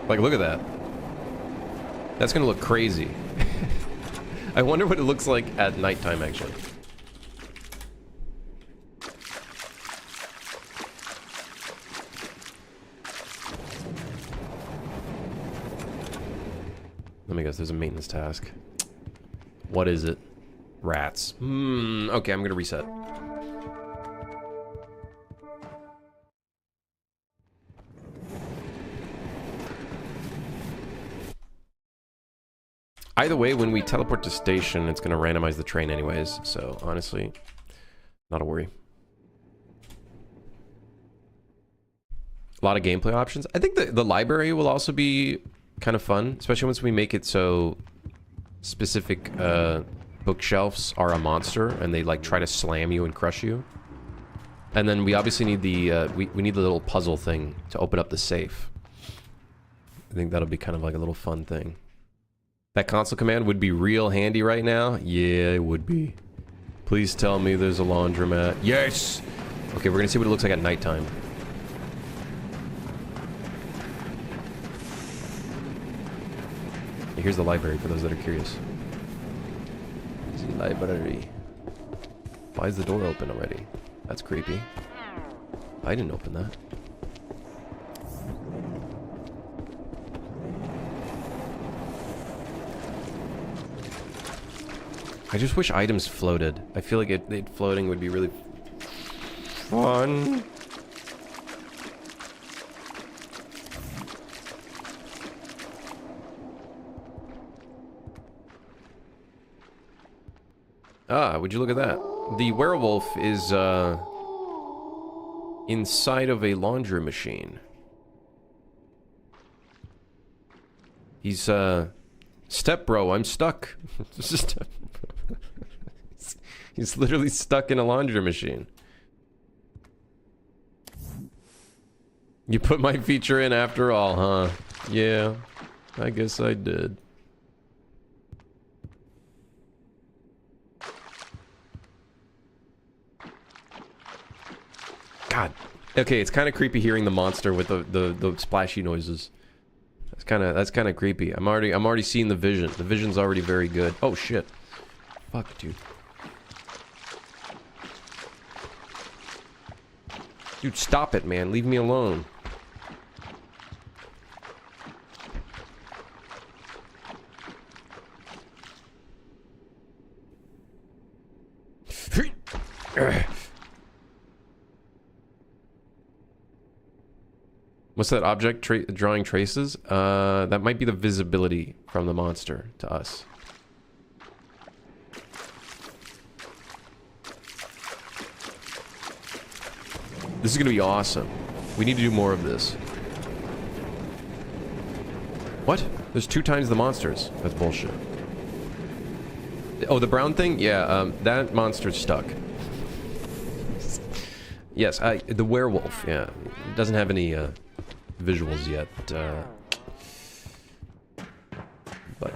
Like, look at that. That's gonna look crazy. I wonder what it looks like at nighttime, actually. Let me guess, there's a maintenance task. What is it? Rats. Okay, I'm gonna reset. Either way, when we teleport to station, it's gonna randomize the train anyways, so honestly, not a worry. A lot of gameplay options. I think the library will also be kind of fun, especially once we make it so specific bookshelves are a monster and they like try to slam you and crush you. And then we obviously need the we need the little puzzle thing to open up the safe. I think that'll be kind of like a little fun thing. That console command would be real handy right now. Yeah, it would be. Please tell me there's a laundromat. Yes! Okay, we're gonna see what it looks like at nighttime. Here's the library for those that are curious. The library. Why is the door open already? That's creepy. I didn't open that. I just wish items floated. I feel like it floating would be really fun. Ah, would you look at that? The werewolf is, inside of a laundry machine. He's, step bro, I'm stuck. He's literally stuck in a laundry machine. You put my feature in after all, huh? Yeah, I guess I did. God. Okay, it's kind of creepy hearing the monster with the splashy noises. That's kind of creepy. I'm already seeing the vision. The vision's already very good. Oh shit. Fuck, dude. Dude, stop it, man. Leave me alone. What's that object drawing traces? That might be the visibility from the monster to us. This is gonna be awesome. We need to do more of this. What? There's 2 times the monsters. That's bullshit. Oh, the brown thing? Yeah, that monster's stuck. Yes, the werewolf, yeah. It doesn't have any, visuals yet, but,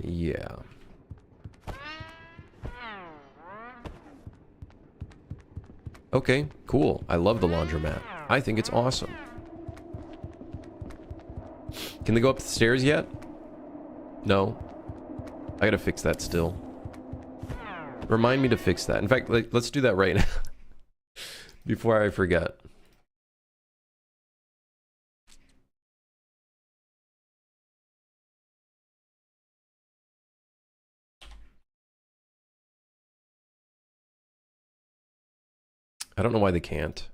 yeah. Okay, cool. I love the laundromat. I think it's awesome. Can they go up the stairs yet? No. I gotta fix that still. Remind me to fix that. In fact, let's do that right now. Before I forget. I don't know why they can't.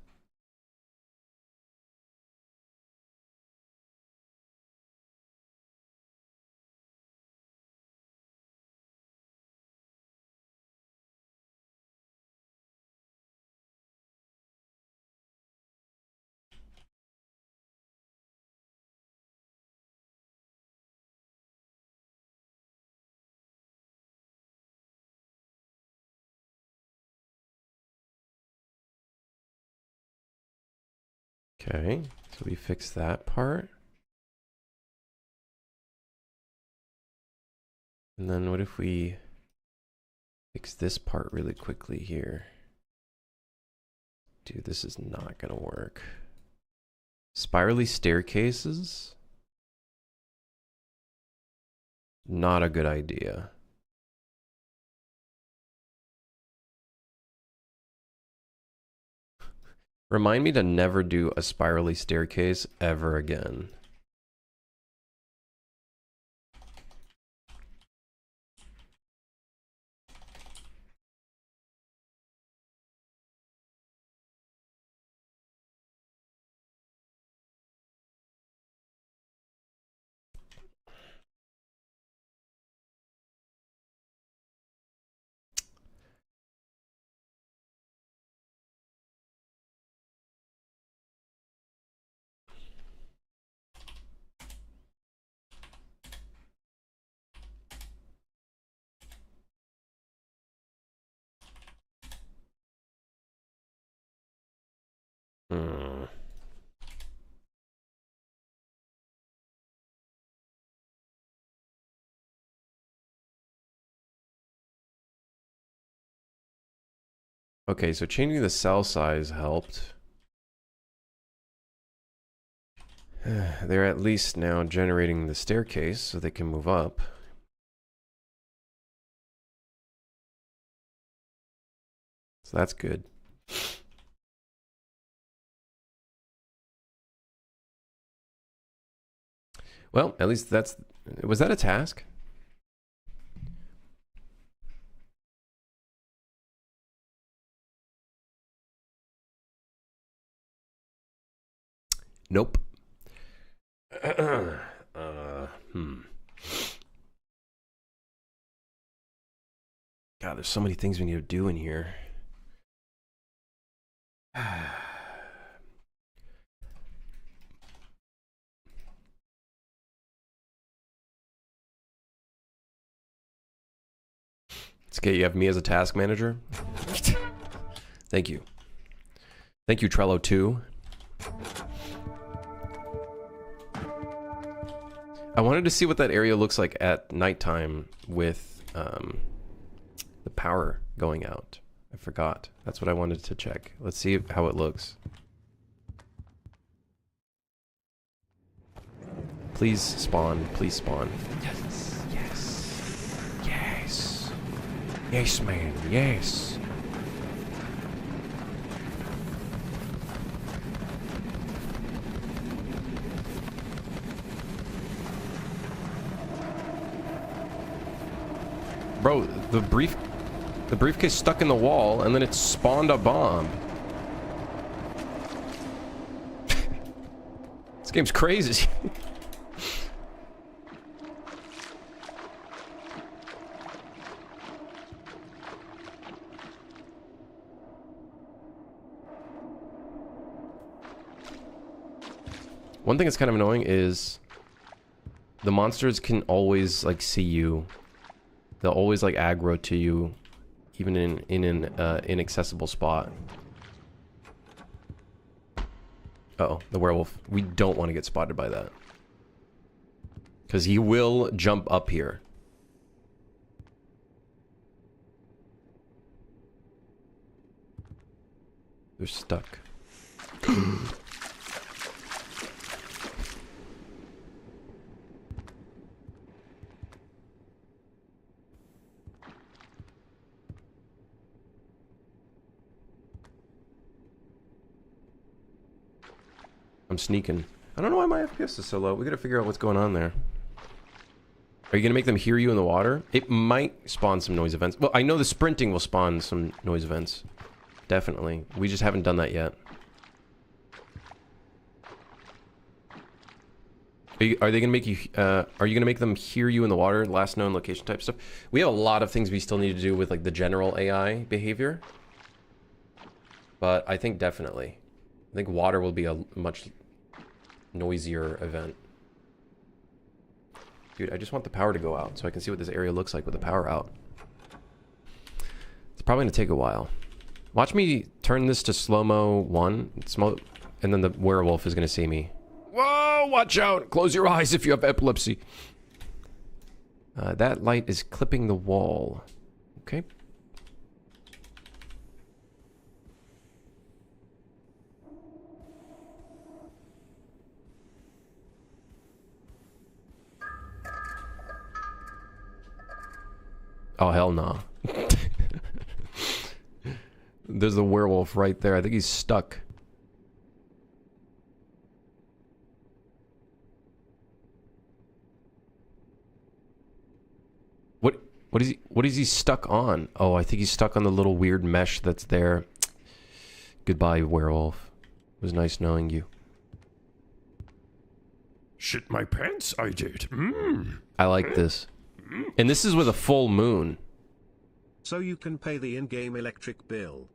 Okay, so we fix that part. And then what if we fix this part really quickly here? Dude, this is not gonna work. Spirally staircases? Not a good idea. Remind me to never do a spirally staircase ever again. Hmm. Okay, so changing the cell size helped. They're at least now generating the staircase so they can move up. So that's good. Well, at least that's... Was that a task? Nope. God, there's so many things we need to do in here. It's okay, you have me as a task manager. Thank you. Thank you, Trello 2. I wanted to see what that area looks like at nighttime with the power going out. I forgot. That's what I wanted to check. Let's see how it looks. Please spawn. Please spawn. Yes. Yes. Yes. Yes, man. Yes. Bro, the briefcase stuck in the wall, and then it spawned a bomb. This game's crazy. One thing that's kind of annoying is the monsters can always like see you. They'll always like aggro to you, even in an inaccessible spot. Uh-oh, the werewolf. We don't want to get spotted by that, because he will jump up here. They're stuck. I'm sneaking. I don't know why my FPS is so low. We gotta figure out what's going on there. Are you gonna make them hear you in the water? It might spawn some noise events. Well, I know the sprinting will spawn some noise events. Definitely. We just haven't done that yet. Are they gonna make you, are you gonna make them hear you in the water? Last known location type stuff? We have a lot of things we still need to do with like the general AI behavior. But I think definitely. I think water will be a much noisier event. Dude, I just want the power to go out so I can see what this area looks like with the power out. It's probably gonna take a while. Watch me turn this to slow-mo 1, and then the werewolf is gonna see me. Whoa, watch out! Close your eyes if you have epilepsy. That light is clipping the wall. Okay. Oh, hell no. There's the werewolf right there. I think he's stuck. What is he stuck on? Oh, I think he's stuck on the little weird mesh that's there. Goodbye, werewolf. It was nice knowing you. Shit my pants, I did. I like this. And this is with a full moon. So you can pay the in-game electric bill.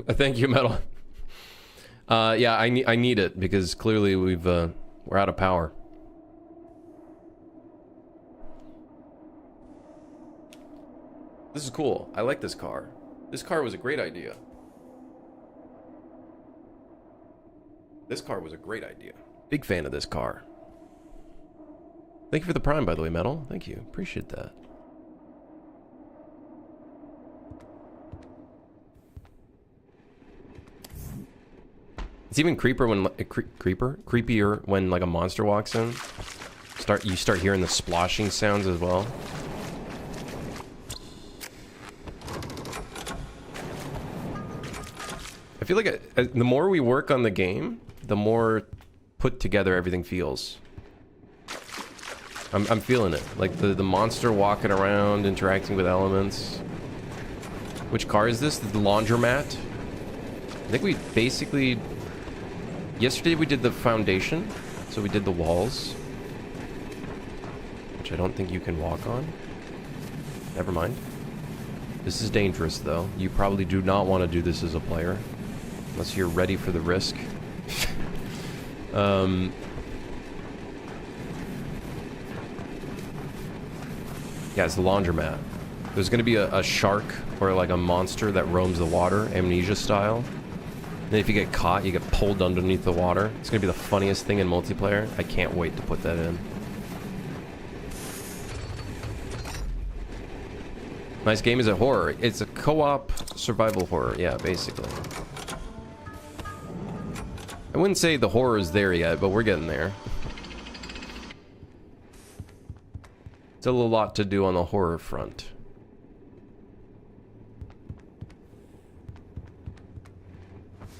Thank you, Metal. Yeah, I need it because clearly we're out of power. This is cool. I like this car. This car was a great idea. This car was a great idea. Big fan of this car. Thank you for the prime, by the way, Metal. Thank you. Appreciate that. It's even creepier when like a monster walks in. You start hearing the splashing sounds as well. I feel like the more we work on the game, the more put together everything feels. I'm feeling it. Like the monster walking around, interacting with elements. Which car is this? The laundromat? I think we basically Yesterday we did the foundation, so we did the walls, which I don't think you can walk on. Never mind. This is dangerous, though. You probably do not want to do this as a player, unless you're ready for the risk. Yeah, it's the laundromat. There's going to be a shark or like a monster that roams the water, amnesia style. And if you get caught, you get pulled underneath the water. It's going to be the funniest thing in multiplayer. I can't wait to put that in. Nice game. Is it horror? It's a co-op survival horror. Yeah, basically. I wouldn't say the horror is there yet, but we're getting there. Still a lot to do on the horror front.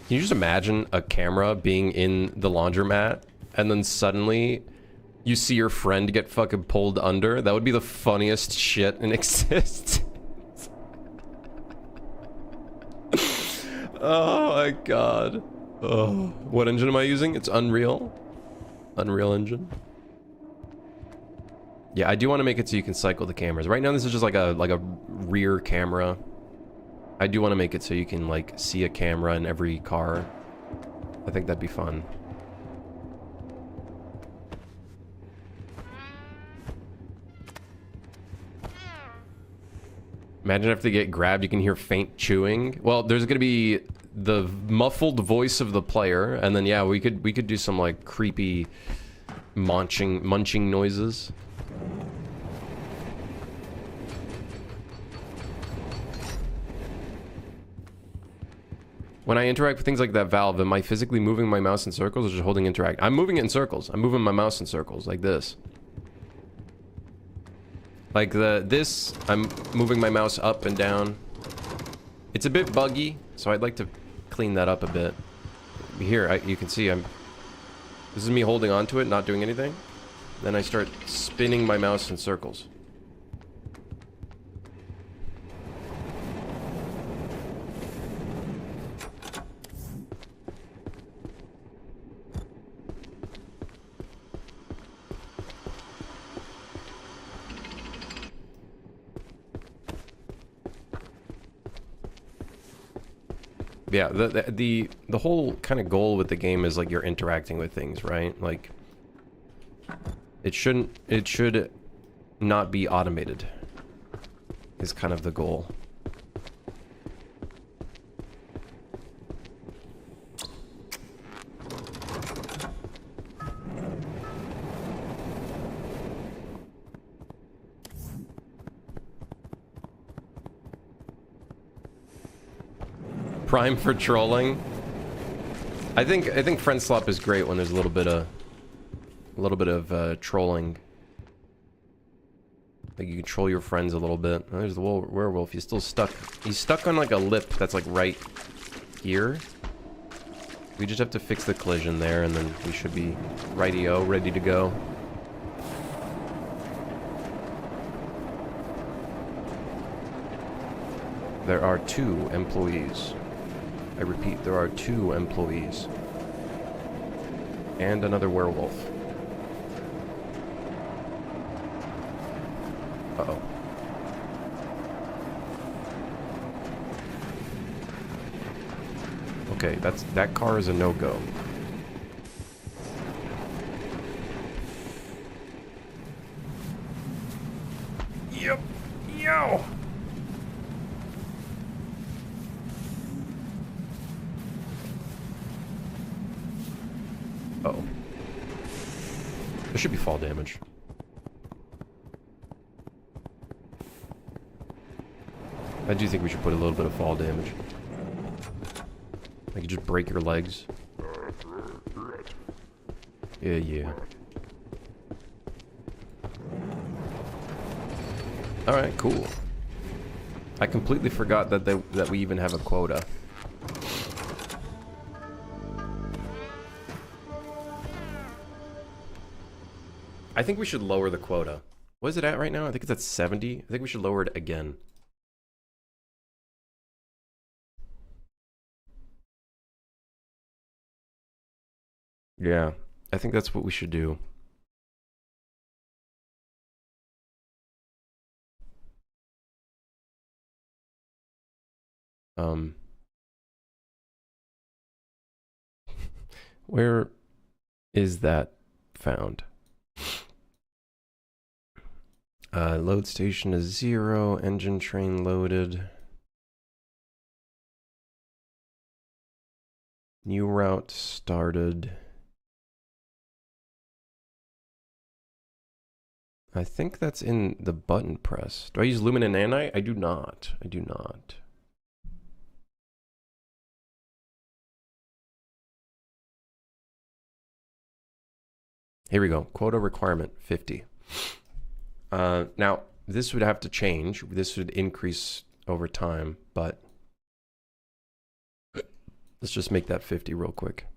Can you just imagine a camera being in the laundromat and then suddenly you see your friend get fucking pulled under? That would be the funniest shit in existence. Oh my god. Oh. What engine am I using? It's Unreal. Unreal Engine. Yeah, I do want to make it so you can cycle the cameras. Right now this is just like a rear camera. I do want to make it so you can like see a camera in every car. I think that'd be fun. Imagine if they get grabbed, you can hear faint chewing. Well, there's gonna be the muffled voice of the player, and then yeah, we could do some like creepy munching noises. When I interact with things like that valve, am I physically moving my mouse in circles or just holding interact? I'm moving it in circles. I'm moving my mouse in circles like this. Like this, I'm moving my mouse up and down. It's a bit buggy, so I'd like to clean that up a bit. Here, you can see this is me holding onto it, not doing anything. Then I start spinning my mouse in circles. Yeah, the whole kind of goal with the game is like you're interacting with things, right? Like it should not be automated is kind of the goal. Prime for trolling. I think friendslop is great when there's a little bit of trolling. Like you can troll your friends a little bit. Oh, there's the werewolf. He's still stuck. He's stuck on like a lip that's like right here. We just have to fix the collision there, and then we should be righty-o, ready to go. There are 2 employees. I repeat, there are 2 employees. And another werewolf. Uh-oh. Okay, that car is a no-go. Yep. Yo! Uh-oh. There should be fall damage. I do think we should put a little bit of fall damage. Like you just break your legs. Yeah. Alright, cool. I completely forgot that we even have a quota. I think we should lower the quota. What is it at right now? I think it's at 70. I think we should lower it again. Yeah, I think that's what we should do. Where is that found? Load station is 0. Engine train loaded. New route started. I think that's in the button press. Do I use lumen and nanite? I do not. I do not. Here we go. Quota requirement 50. Now, this would have to change. This would increase over time, but let's just make that 50 real quick.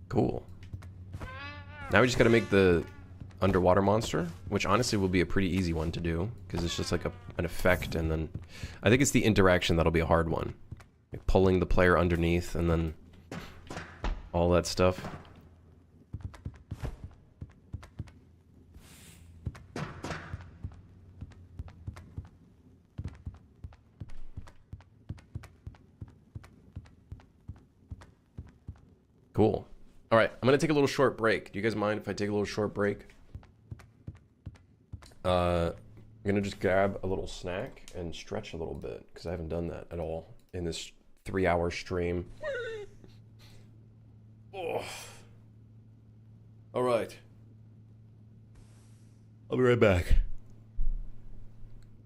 Cool. Now we just got to make the underwater monster, which honestly will be a pretty easy one to do because it's just like an effect, and then I think it's the interaction that'll be a hard one. Like pulling the player underneath and then all that stuff. Cool. All right, I'm gonna take a little short break. Do you guys mind if I take a little short break? I'm gonna just grab a little snack and stretch a little bit because I haven't done that at all in this 3-hour stream. Oh. All right. I'll be right back.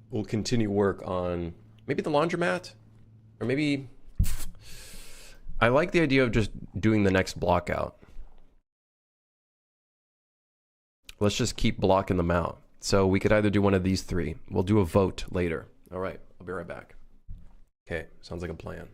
We'll continue work on maybe the laundromat, or maybe I like the idea of just doing the next block out. Let's just keep blocking them out. So we could either do one of these three. We'll do a vote later. All right, I'll be right back. Okay, sounds like a plan.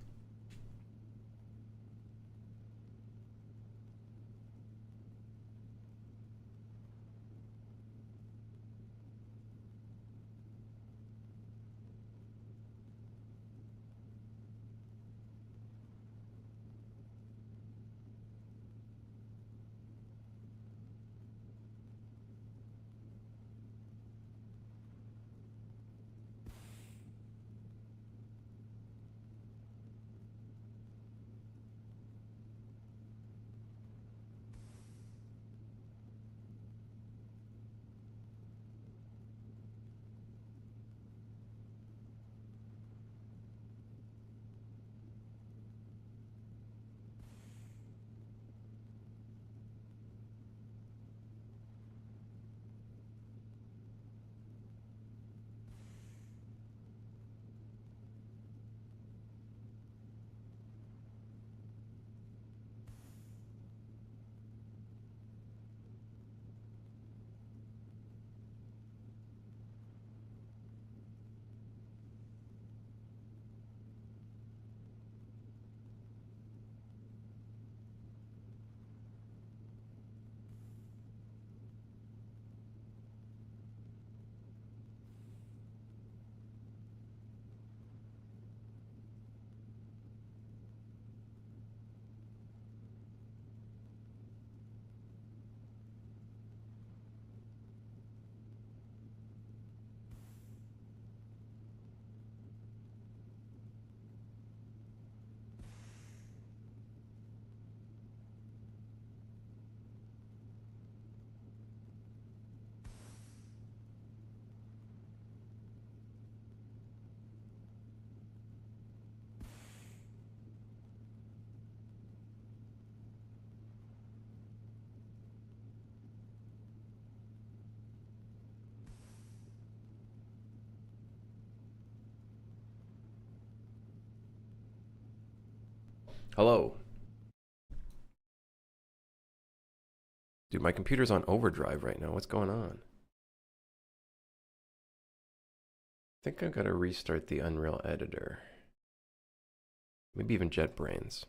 Hello. Dude, my computer's on overdrive right now. What's going on? I think I gotta restart the Unreal Editor. Maybe even JetBrains.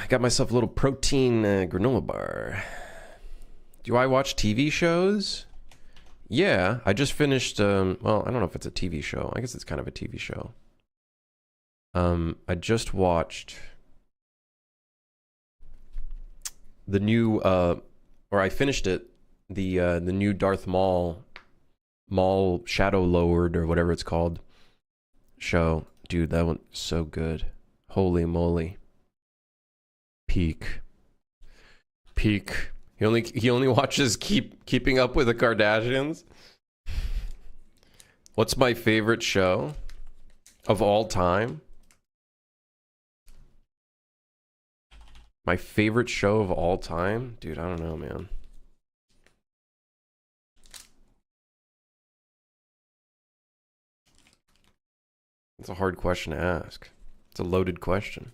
Got myself a little protein granola bar. Do I watch TV shows? Yeah, I just finished. Well, I don't know if it's a TV show. I guess it's kind of a TV show. I just watched the new, or I finished it. The new Darth Maul Shadow Lord or whatever it's called show. Dude, that one so good. Holy moly. Peak. He only watches Keeping Up with the Kardashians. What's my favorite show of all time? My favorite show of all time? Dude, I don't know, man. It's a hard question to ask. It's a loaded question.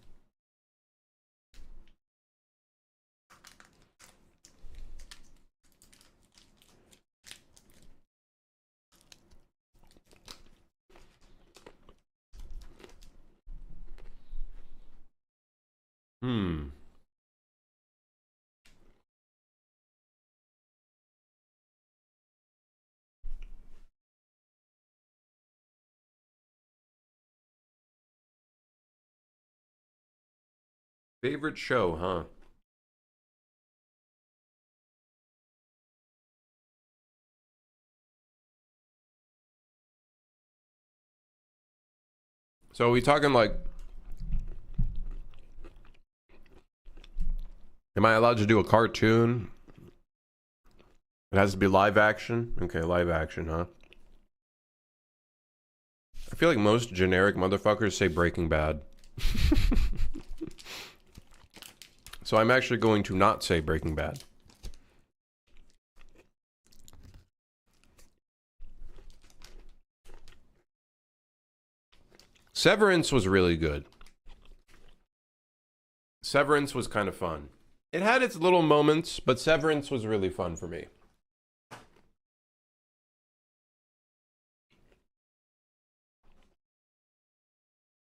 Favorite show, huh? So are we talking like, am I allowed to do a cartoon? It has to be live action? Okay, live action, huh? I feel like most generic motherfuckers say Breaking Bad. So I'm actually going to not say Breaking Bad. Severance was really good. Severance was kind of fun. It had its little moments, but Severance was really fun for me.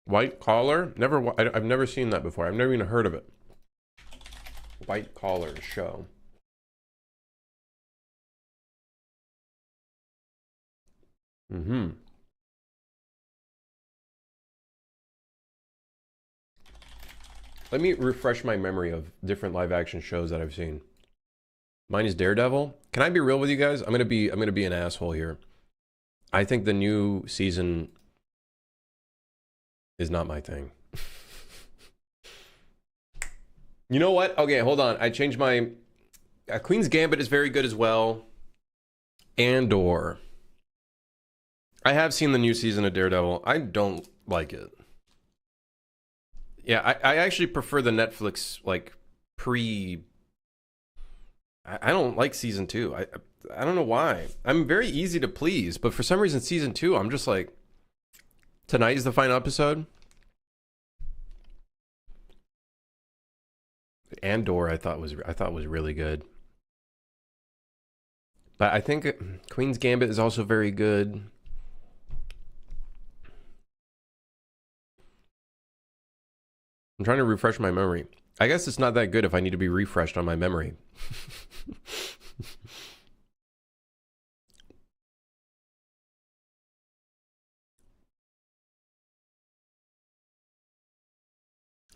White Collar? I've never seen that before. I've never even heard of it. White Collar show. Mm-hmm. Let me refresh my memory of different live action shows that I've seen. Mine is Daredevil. Can I be real with you guys? I'm gonna be an asshole here. I think the new season is not my thing. You know what? Okay, hold on. I changed my... Queen's Gambit is very good as well. Andor. I have seen the new season of Daredevil. I don't like it. Yeah, I actually prefer the Netflix, like, pre... I don't like season 2. I don't know why. I'm very easy to please, but for some reason season 2, I'm just like... Tonight is the final episode. Andor I thought was really good. But I think Queen's Gambit is also very good. I'm trying to refresh my memory. I guess it's not that good if I need to be refreshed on my memory.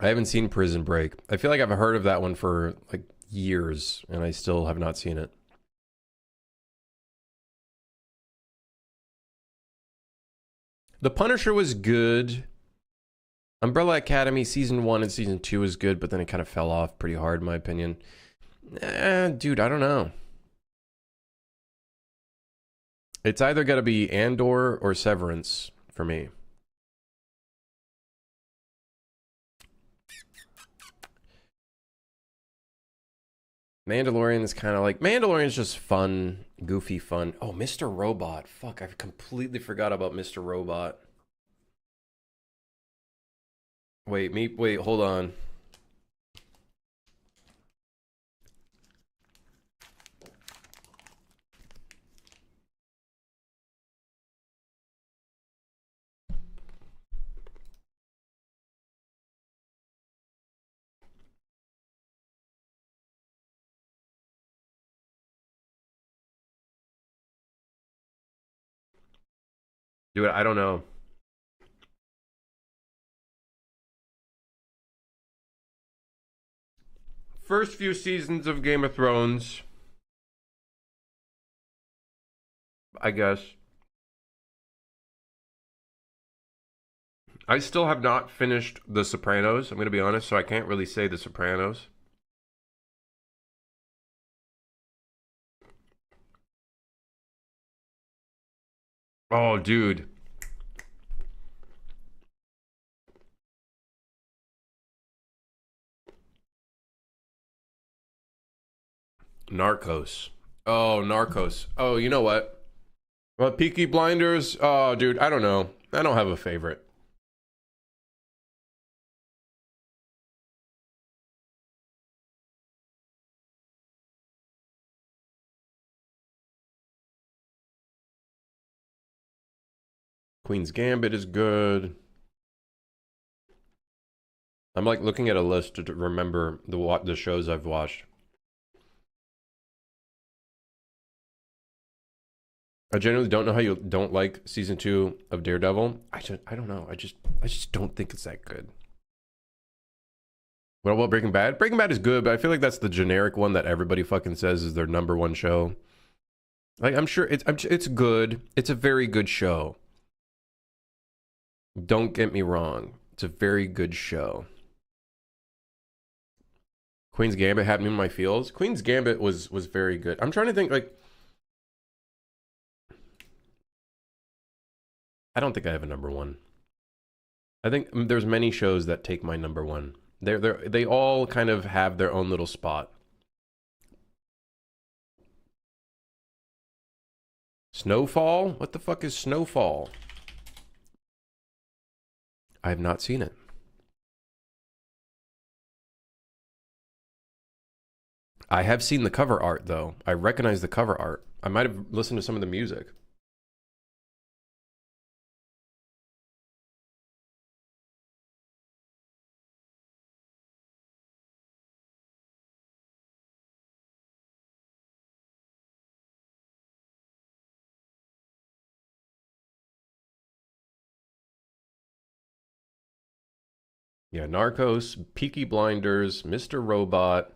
I haven't seen Prison Break. I feel like I've heard of that one for like years, and I still have not seen it. The Punisher was good. Umbrella Academy season 1 and season 2 was good, but then it kind of fell off pretty hard in my opinion. Dude, I don't know. It's either got to be Andor or Severance for me. Mandalorian is kind of like... Mandalorian's just fun, goofy fun. Oh, Mr. Robot. Fuck, I completely forgot about Mr. Robot. Wait, hold on. Dude, I don't know. First few seasons of Game of Thrones, I guess. I still have not finished The Sopranos. I'm going to be honest, so I can't really say The Sopranos. Oh, dude. Narcos. Oh, Narcos. Oh, you know what? Well, Peaky Blinders. Oh, dude, I don't know. I don't have a favorite. Queen's Gambit is good. I'm like looking at a list to remember the shows I've watched. I genuinely don't know how you don't like season 2 of Daredevil. I don't know. I just don't think it's that good. What about Breaking Bad? Breaking Bad is good, but I feel like that's the generic one that everybody fucking says is their #1 show. Like I'm sure it's good. It's a very good show. Don't get me wrong. It's a very good show. Queen's Gambit had me in my feels. Queen's Gambit was very good. I'm trying to think like I don't think I have a #1. I think there's many shows that take my #1. They all kind of have their own little spot. Snowfall? What the fuck is Snowfall? I have not seen it. I have seen the cover art though. I recognize the cover art. I might have listened to some of the music. Yeah, Narcos, Peaky Blinders, Mr. Robot,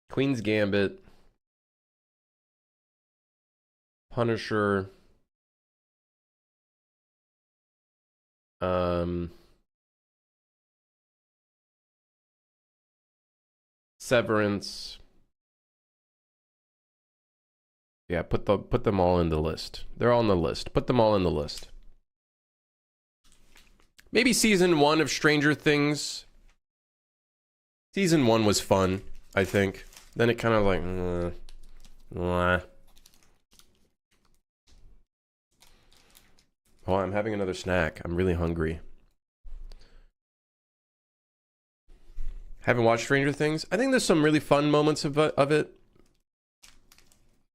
Queen's Gambit, Punisher, Severance. Yeah, put them all in the list. They're all on the list. Put them all in the list. Maybe season 1 of Stranger Things. Season 1 was fun, I think. Then it kind of like, Oh, I'm having another snack. I'm really hungry. Haven't watched Stranger Things. I think there's some really fun moments of it.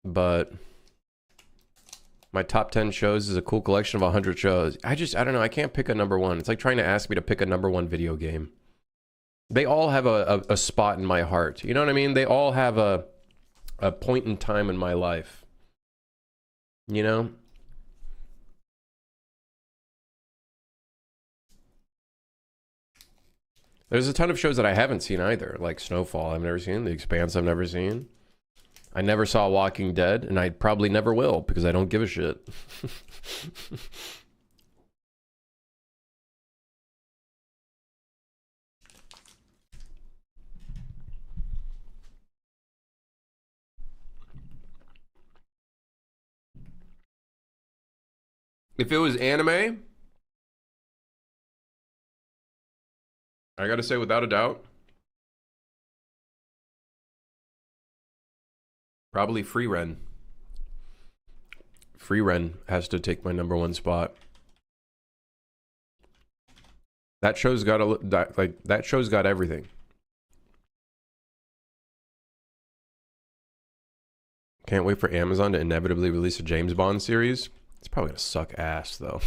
But my top 10 shows is a cool collection of 100 shows. I don't know. I can't pick a #1. It's like trying to ask me to pick a #1 video game. They all have a spot in my heart. You know what I mean? They all have a point in time in my life. You know? There's a ton of shows that I haven't seen either, like Snowfall I've never seen, The Expanse I've never seen. I never saw Walking Dead, and I probably never will, because I don't give a shit. If it was anime, I gotta say, without a doubt, probably Free Ren. Free Ren has to take my #1 spot. That show's got that show's got everything. Can't wait for Amazon to inevitably release a James Bond series. It's probably gonna suck ass though.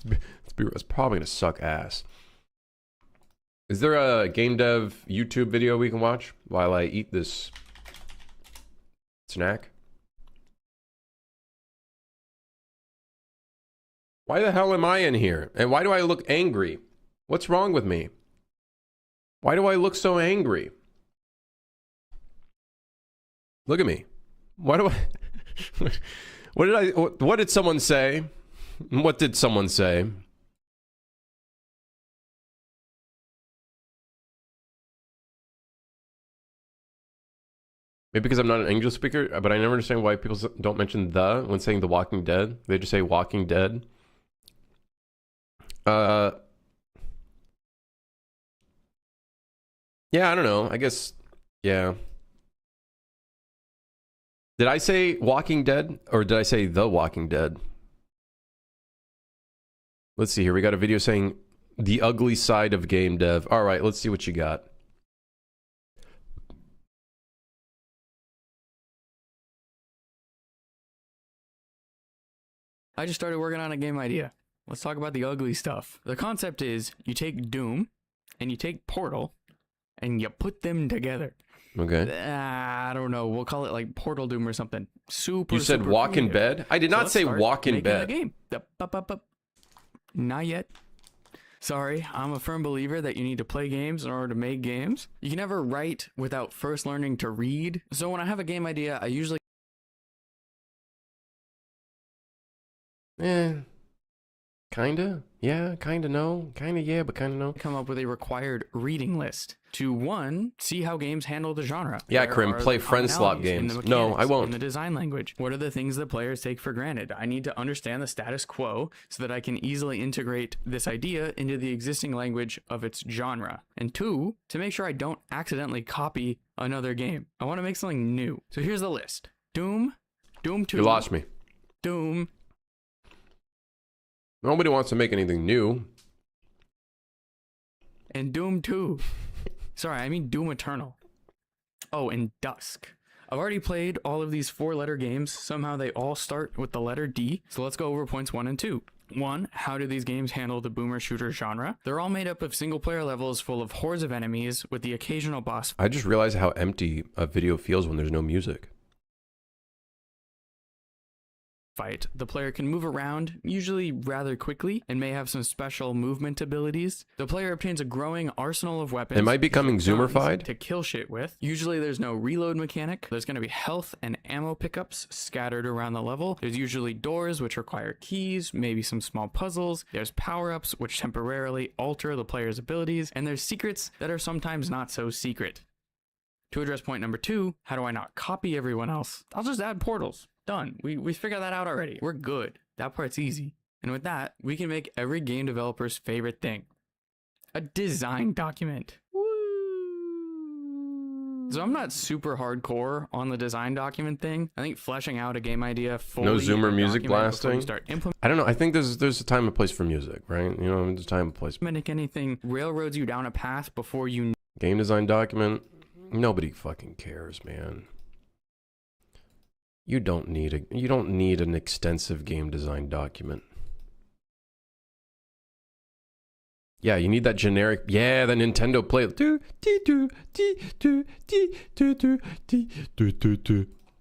It's probably gonna suck ass. Is there a game dev YouTube video we can watch while I eat this snack? Why the hell am I in here? And why do I look angry? What's wrong with me? Why do I look so angry? Look at me. Why do I... What did someone say? What did someone say? Maybe because I'm not an English speaker, but I never understand why people don't mention the when saying The Walking Dead. They just say Walking Dead. Yeah, I don't know. I guess, yeah. Did I say Walking Dead or did I say The Walking Dead? Let's see here. We got a video saying the ugly side of game dev. All right, let's see what you got. I just started working on a game idea. Let's talk about the ugly stuff. The concept is you take Doom and you take Portal and you put them together. Okay. I don't know. We'll call it like Portal Doom or something. Super. You said super walk in creative. bed? I did not say walk in bed. Game. Not yet. Sorry, I'm a firm believer that you need to play games in order to make games. You can never write without first learning to read. So when I have a game idea, I usually Kinda. Yeah, kinda no. Kinda yeah, but kinda no. come up with a required reading list to, one, see how games handle the genre. Yeah, Where Krim, are play the friendslop commonalities in the games. No, I mechanics, won't. in the design language. What are the things that players take for granted? I need to understand the status quo so that I can easily integrate this idea into the existing language of its genre. And two, to make sure I don't accidentally copy another game. I want to make something new. So here's the list. Doom, Doom 2. You lost me. Doom. Nobody wants to make anything new. And Doom 2. Sorry, I mean Doom Eternal. Oh, and Dusk. I've already played all of these 4-letter games. Somehow they all start with the letter D. So let's go over points 1 and 2. 1, how do these games handle the boomer shooter genre? They're all made up of single-player levels full of hordes of enemies with the occasional boss I just realized how empty a video feels when there's no music. fight. The player can move around, usually rather quickly, and may have some special movement abilities. The player obtains a growing arsenal of weapons. Am I becoming guns Zoomerfied? to kill shit with. Usually there's no reload mechanic. There's going to be health and ammo pickups scattered around the level. There's usually doors which require keys, maybe some small puzzles. There's power-ups which temporarily alter the player's abilities, and there's secrets that are sometimes not so secret. To address point number 2, how do I not copy everyone else? I'll just add portals. Done. We figured that out already. We're good. That part's easy. And with that, we can make every game developer's favorite thing. A design document. Woo! So I'm not super hardcore on the design document thing. I think fleshing out a game idea fully No Zoomer in a music document before you blasting? start I don't know. I think there's a time and place for music, right? You know, there's a time and place. implementing anything railroads you down a path before you Game design document. Nobody fucking cares, man. You don't need an extensive game design document. Yeah, you need that generic. Yeah, the Nintendo Play.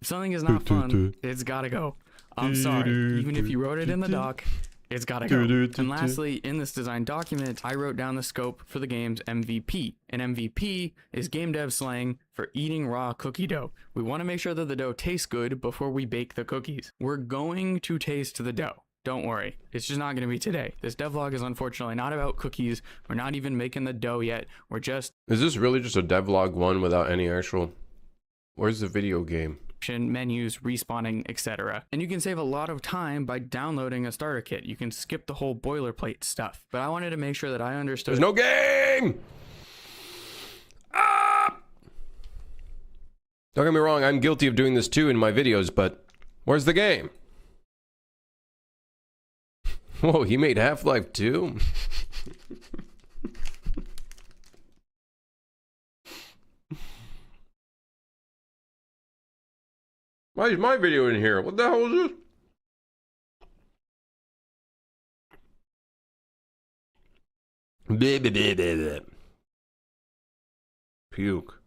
If something is not fun, it's gotta go. I'm sorry. Even if you wrote it in the doc, it's gotta go. And lastly, in this design document, I wrote down the scope for the game's MVP. An MVP is game dev slang for eating raw cookie dough. We want to make sure that the dough tastes good before we bake the cookies. We're going to taste the dough. Don't worry. It's just not going to be today. This devlog is unfortunately not about cookies. We're not even making the dough yet. We're just... Is this really just a devlog 1 without any actual... Where's the video game? menus, respawning, etc. And you can save a lot of time by downloading a starter kit. You can skip the whole boilerplate stuff. But I wanted to make sure that I understood... There's no game! Ah! Don't get me wrong, I'm guilty of doing this too in my videos, but where's the game? Whoa, he made Half-Life 2? Why is my video in here? What the hell is this? Puke.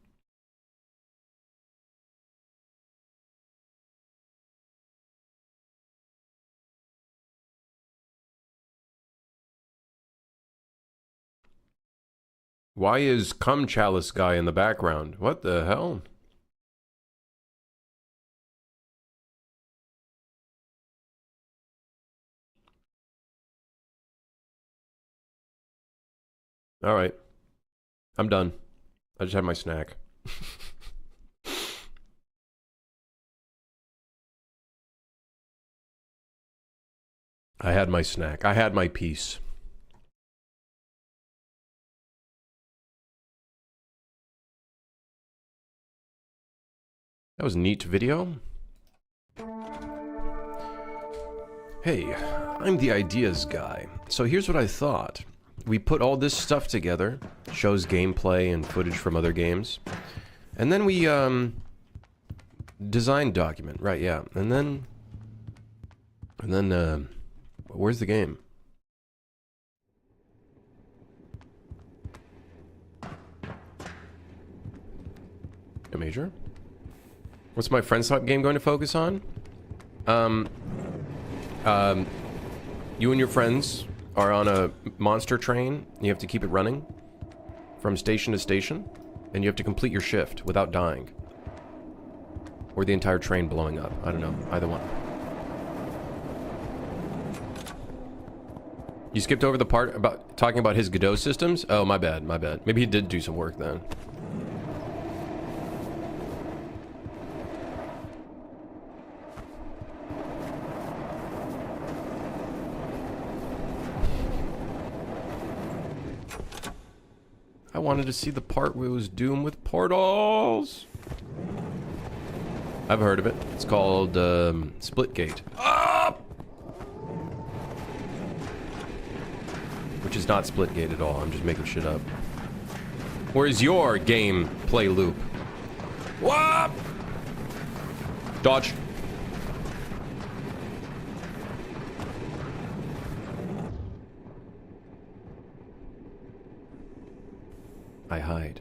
Why is cum chalice guy in the background? What the hell? All right. I'm done. I just had my snack. I had my snack. I had my piece. That was a neat video. Hey, I'm the ideas guy. So here's what I thought. We put all this stuff together, shows gameplay and footage from other games, and then we design document, right? Yeah, and then where's the game? A major? What's my friendslop game going to focus on? You and your friends are on a monster train. You have to keep it running from station to station, and you have to complete your shift without dying. Or the entire train blowing up. I don't know. Either one. You skipped over the part about talking about his Godot systems? Oh, my bad, my bad. Maybe he did do some work then. I wanted to see the part where it was Doom with portals. I've heard of it. It's called Splitgate. Ah! Which is not Splitgate at all. I'm just making shit up. Where's your gameplay loop? What? Dodge. I hide.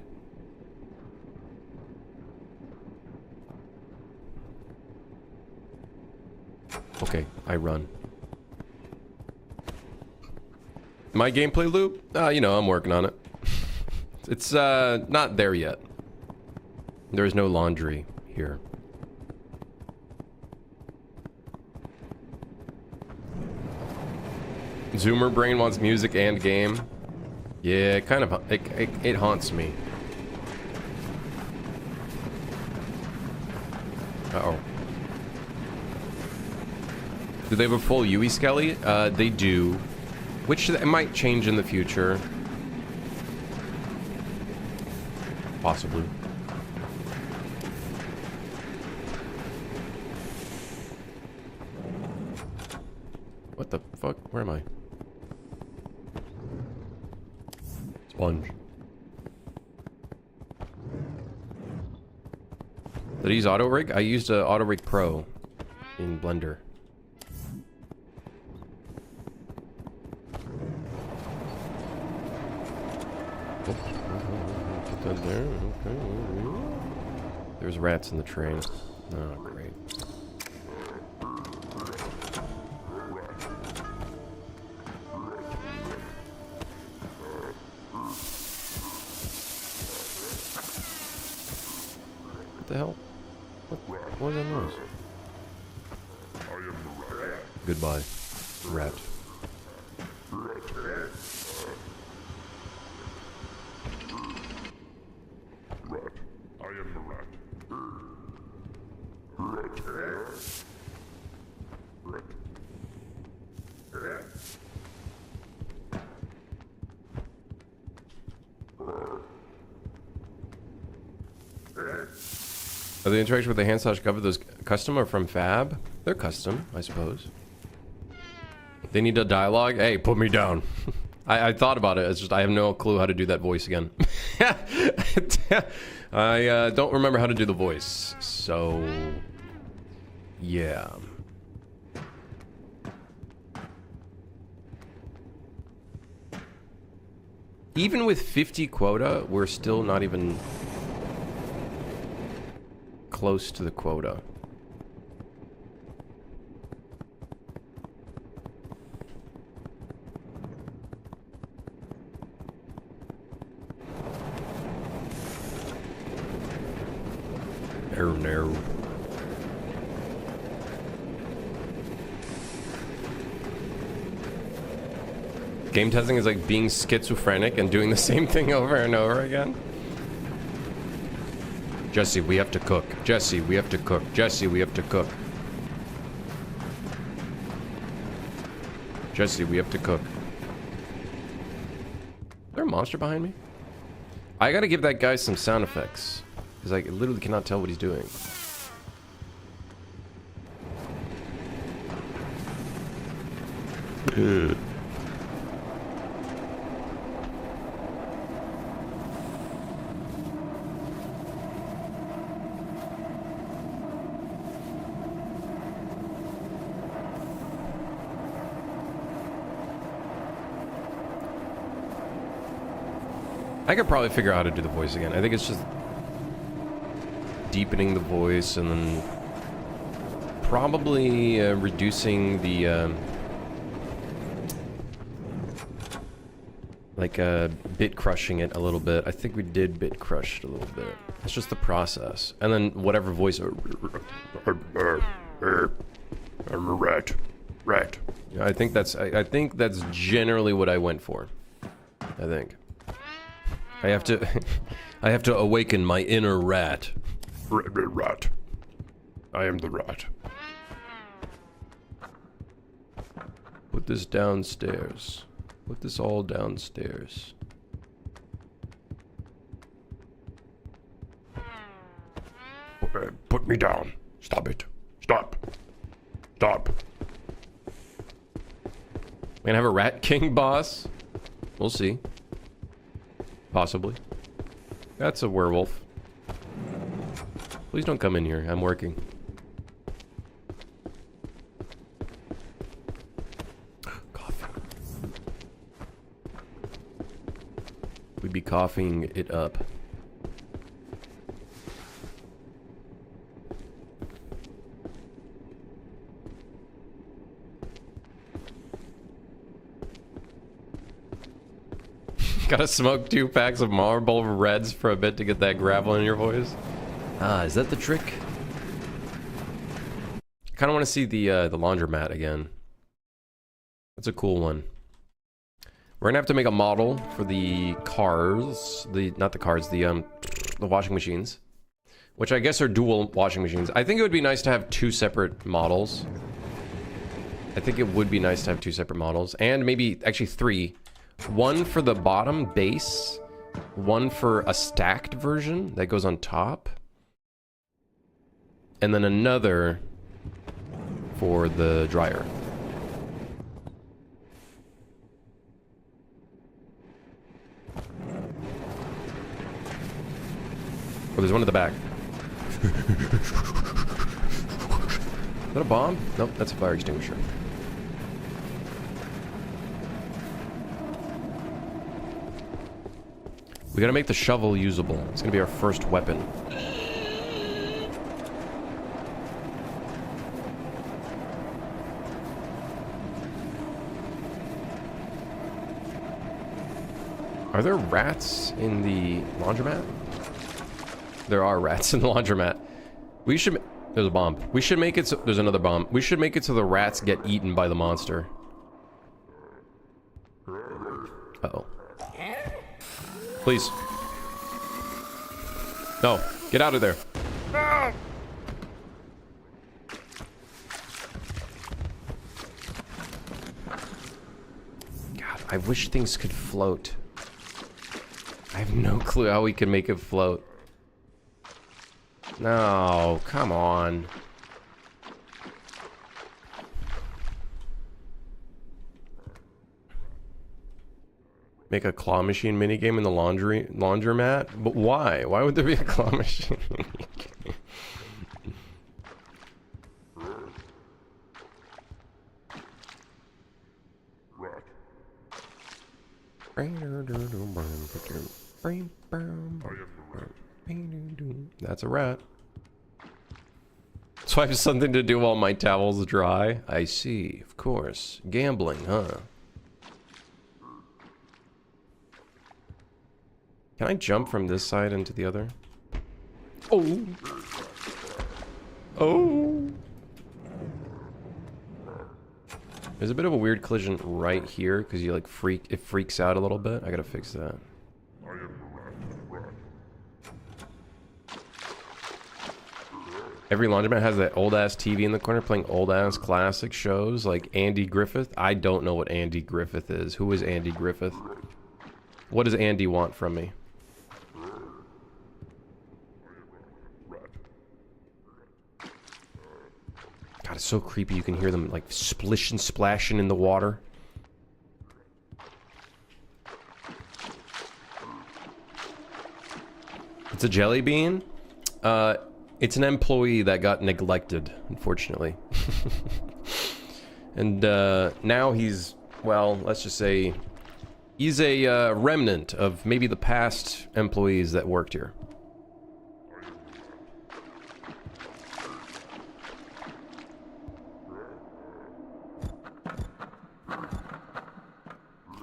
Okay, I run. My gameplay loop? You know, I'm working on it. It's not there yet. There's no laundry here. Zoomer brain wants music and game. Yeah, it kind of it haunts me. Uh-oh. Do they have a full Yui Skelly? They do. Which it might change in the future. Possibly. What the fuck? Where am I? Sponge. Did I use Auto Rig? I used Auto Rig Pro in Blender. Put that there. Okay. There's rats in the train. Oh, great. What the hell? What was that noise? Goodbye, rat. I am the rat. Are the interactions with the hand slash cover those custom or from Fab? They're custom, I suppose. They need a dialogue? Hey, put me down. I thought about it. It's just I have no clue how to do that voice again. I don't remember how to do the voice. So, yeah. Even with 50 quota, we're still not even close to the quota. Oh no. Game testing is like being schizophrenic and doing the same thing over and over again. Jesse, we have to cook. Jesse, we have to cook. Jesse, we have to cook. Jesse, we have to cook. Is there a monster behind me? I gotta give that guy some sound effects. Because I literally cannot tell what he's doing. I could probably figure out how to do the voice again. I think it's just deepening the voice and then probably reducing the bit crushing it a little bit. I think we did bit crush it a little bit. It's just the process, and then whatever voice. I'm a rat. Rat. I think that's generally what I went for. I think. I have to I have to awaken my inner rat. Rat. I am the rat. Put this downstairs. Put this all downstairs. Put me down. Stop it. Stop. Stop. We're gonna have a Rat King boss? We'll see. Possibly. That's a werewolf. Please don't come in here. I'm working. Coffee. We'd be coughing it up. Gotta smoke 2 packs of Marlboro Reds for a bit to get that gravel in your voice. Ah, is that the trick? I kind of want to see the laundromat again. That's a cool one. We're gonna have to make a model for the cars, not the cars, the washing machines, which I guess are dual washing machines. I think it would be nice to have 2 separate models. I think it would be nice to have 2 separate models, and maybe actually 3. One for the bottom base, one for a stacked version that goes on top, and then another for the dryer. Oh, there's one at the back. Is that a bomb? Nope, that's a fire extinguisher. We gotta make the shovel usable. It's gonna be our first weapon. Are there rats in the laundromat? There are rats in the laundromat. We should... There's a bomb. We should make it so... There's another bomb. We should make it so the rats get eaten by the monster. Uh-oh. Please. No. Get out of there. God, I wish things could float. I have no clue how we can make it float. No, come on. Make a claw machine minigame in the laundromat? But why? Why would there be a claw machine minigame? That's a rat. So I have something to do while my towel's dry? I see, of course. Gambling, huh? Can I jump from this side into the other? Oh! Oh. There's a bit of a weird collision right here because you like it freaks out a little bit. I gotta fix that. Every laundromat has that old ass TV in the corner playing old ass classic shows like Andy Griffith. I don't know what Andy Griffith is. Who is Andy Griffith? What does Andy want from me? God, it's so creepy. You can hear them like splishing, splashing in the water. It's a jelly bean. It's an employee that got neglected, unfortunately. And now he's, well, let's just say he's a remnant of maybe the past employees that worked here.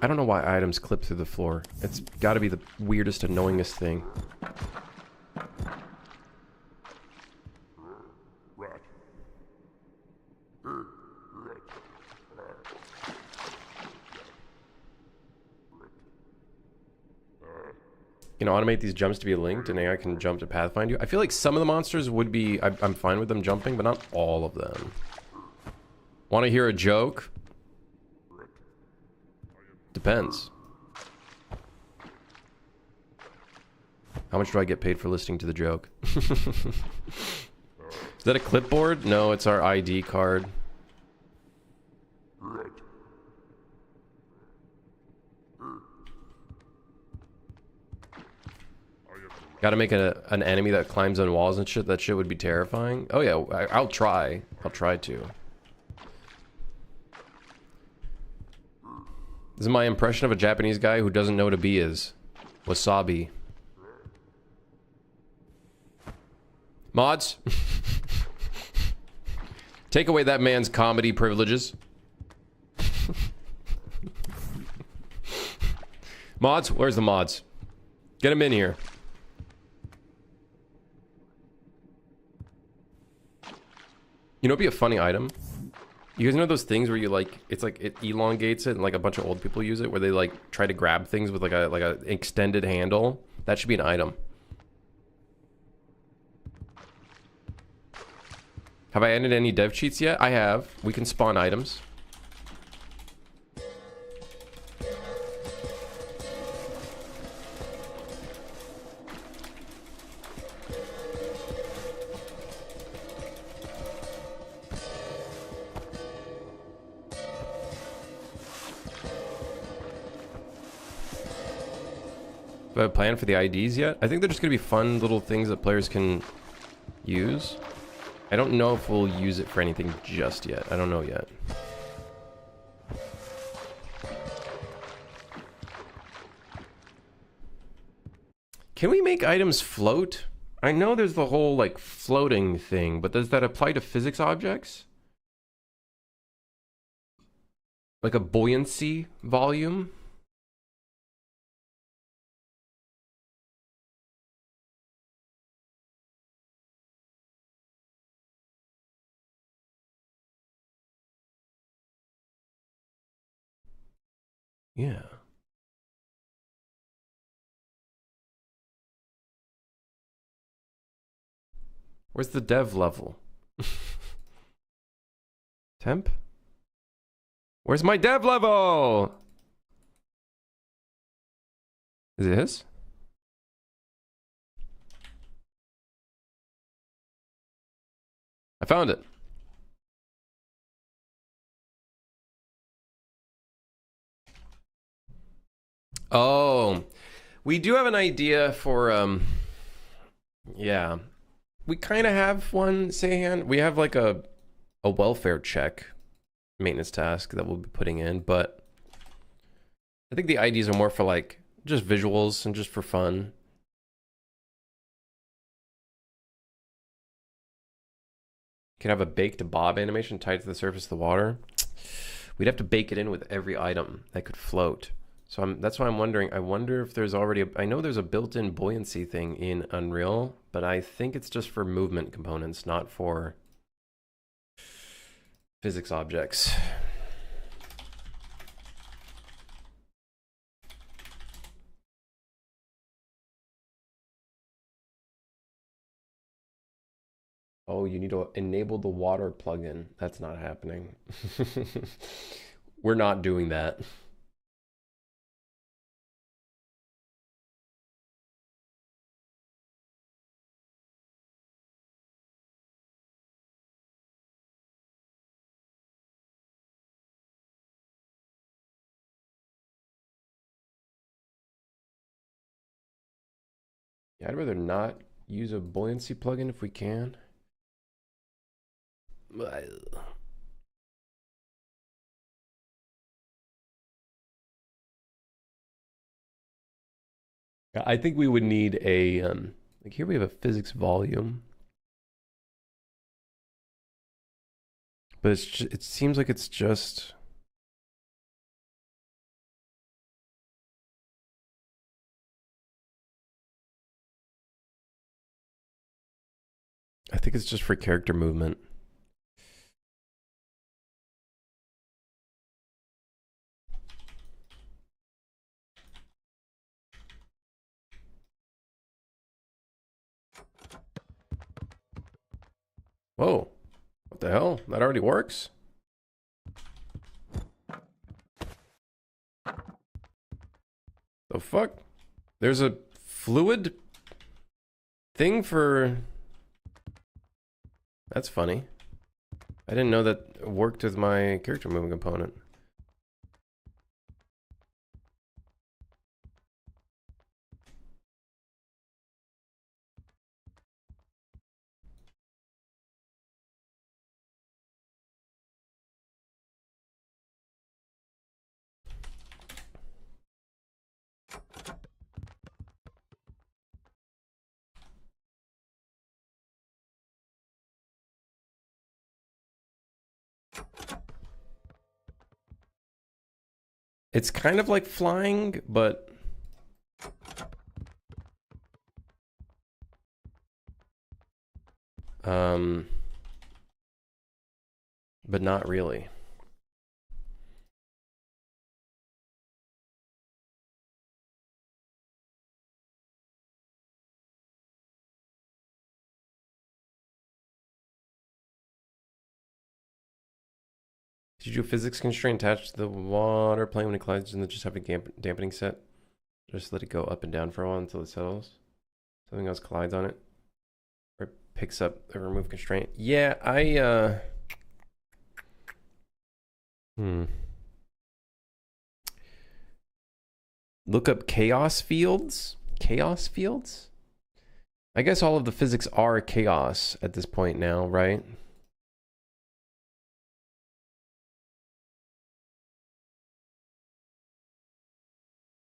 I don't know why items clip through the floor. It's got to be the weirdest, annoyingest thing. You know, automate these jumps to be linked, and AI can jump to pathfind you. I feel like some of the monsters would be... I'm fine with them jumping, but not all of them. Want to hear a joke? Depends. How much do I get paid for listening to the joke? Is that a clipboard? No, it's our ID card. Gotta make an enemy that climbs on walls and shit. That shit would be terrifying. Oh yeah, I'll try. I'll try to. This is my impression of a Japanese guy who doesn't know what a bee is. Wasabi. Mods? Take away that man's comedy privileges. Mods? Where's the mods? Get him in here. You know, it'd be a funny item. You guys know those things where you like, it's like it elongates it, and like a bunch of old people use it, where they like try to grab things with like a extended handle. That should be an item. Have I ended any dev cheats yet? I have. We can spawn items. Do I have a plan for the IDs yet? I think they're just going to be fun little things that players can use. I don't know if we'll use it for anything just yet. I don't know yet. Can we make items float? I know there's the whole like floating thing, but does that apply to physics objects? Like a buoyancy volume? Yeah. Where's the dev level? Temp? Where's my dev level? Is it his? I found it. Oh, we do have an idea for, yeah. We kind of have one, Sayhan. We have like a welfare check maintenance task that we'll be putting in, but I think the IDs are more for like just visuals and just for fun. Can have a baked bob animation tied to the surface of the water. We'd have to bake it in with every item that could float. So that's why I'm wondering, I wonder if there's already I know there's a built-in buoyancy thing in Unreal, but I think it's just for movement components, not for Physics objects. Oh, you need to enable the water plugin. That's not happening. We're not doing that. Yeah, I'd rather not use a buoyancy plugin if we can. I think we would need a like here we have a physics volume, but it seems like it's just I think it's just for character movement. Whoa, what the hell? That already works? The fuck? There's a fluid thing for... That's funny. I didn't know that worked with my character movement component. It's kind of like flying, but... but not really. Did you do a physics constraint attached to the water plane when it collides and then just have a dampening set? Just let it go up and down for a while until it settles? Something else collides on it? Or it picks up the remove constraint? Yeah, Look up chaos fields? Chaos fields? I guess all of the physics are chaos at this point now, right?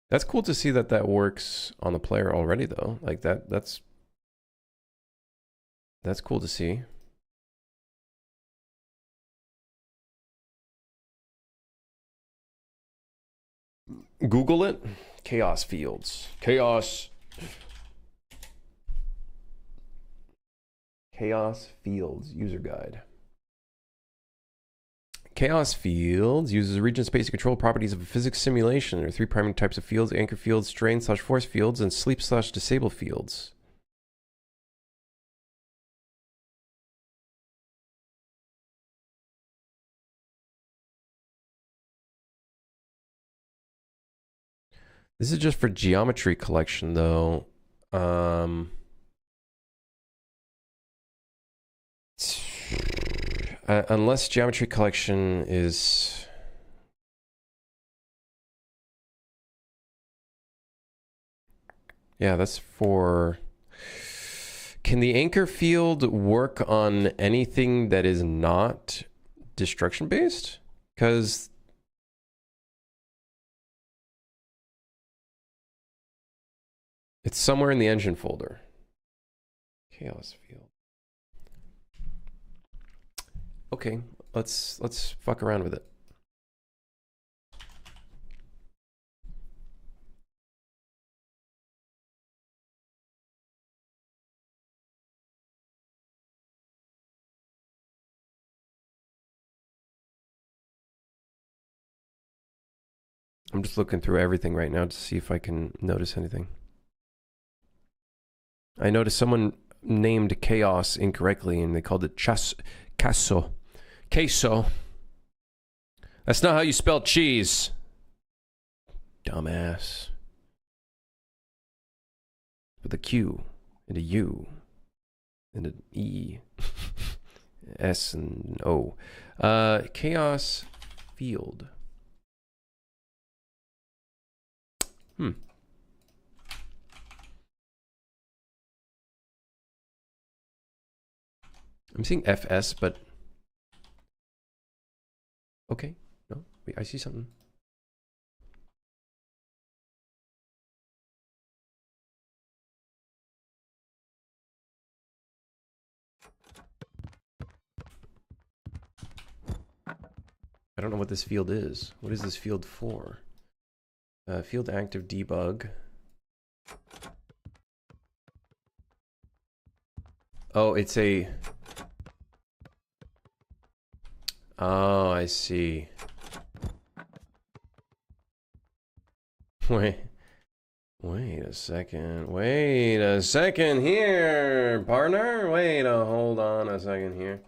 That's cool to see that that works on the player already, though. Like that's cool to see. Google it. Chaos fields. Chaos fields user guide. Chaos fields uses region space to control properties of a physics simulation. There are 3 primary types of fields: anchor fields, strain/force fields, and sleep/disable fields. This is just for geometry collection, though. Unless geometry collection is... Yeah, that's for... Can the anchor field work on anything that is not destruction based? Because... it's somewhere in the engine folder. Chaos field. Okay, let's fuck around with it. I'm just looking through everything right now to see if I can notice anything. I noticed someone named chaos incorrectly and they called it queso. Queso. That's not how you spell cheese. Dumbass. With a Q and a U and an E. S and O. Chaos field. I'm seeing FS, but okay. No, wait, I see something. I don't know what this field is. What is this field for? Field active debug. Oh, it's a... Oh, I see. Wait a second. Wait a second here, partner. Hold on a second here.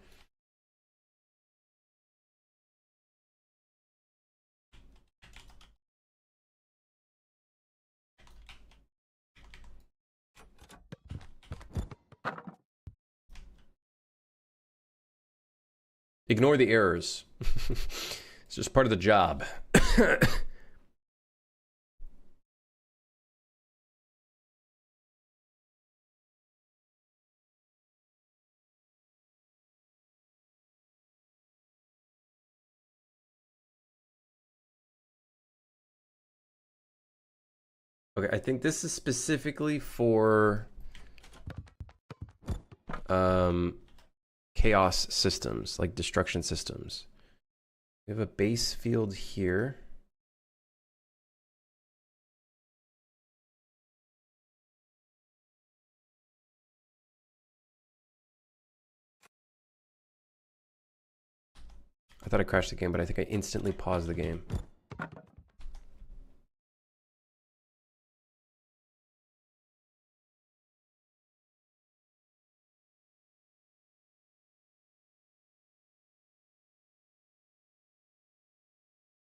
Ignore the errors. It's just part of the job. Okay, I think this is specifically for chaos systems, like destruction systems. We have a base field here. I thought I crashed the game, but I think I instantly paused the game.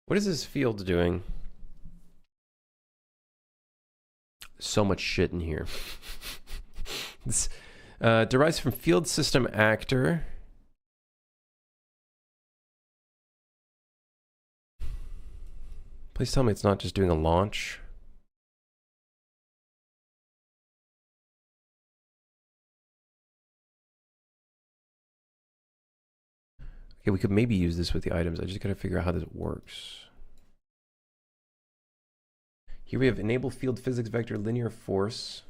What is this field doing? So much shit in here. This derives from field system actor. Please tell me it's not just doing a launch. Okay, we could maybe use this with the items. I just gotta figure out how this works. Here we have enable field physics vector linear force.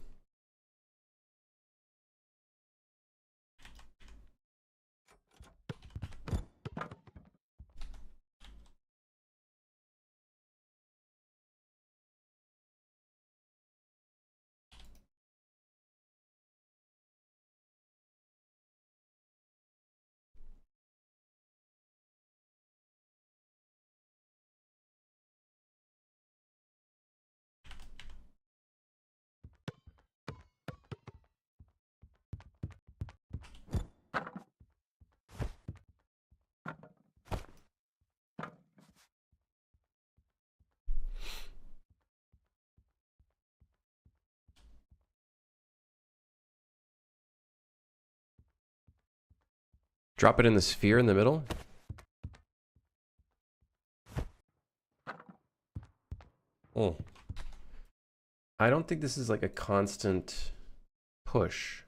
Drop it in the sphere in the middle. Oh. I don't think this is like a constant push.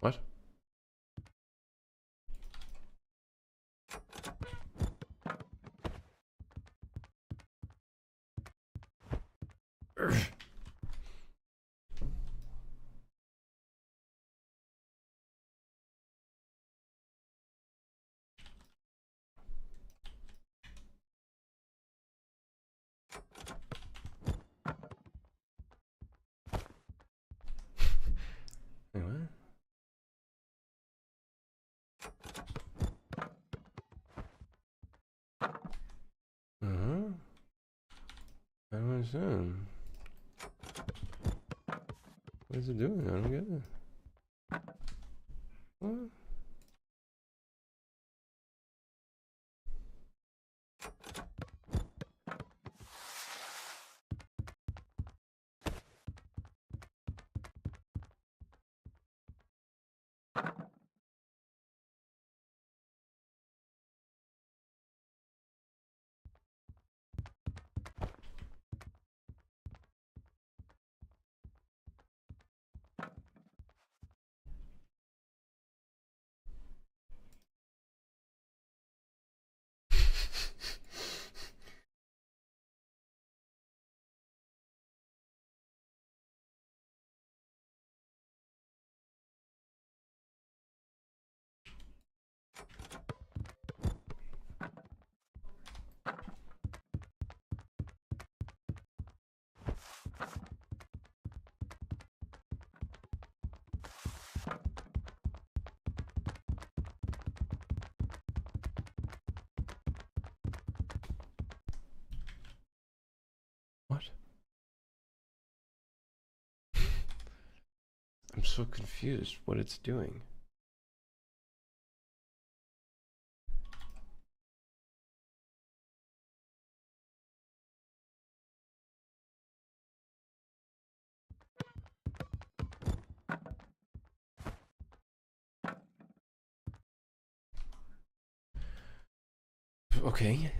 What? Wait, what? Uh-huh. I don't understand. What is it doing? I don't get it. What? What? I'm so confused what it's doing. Okay.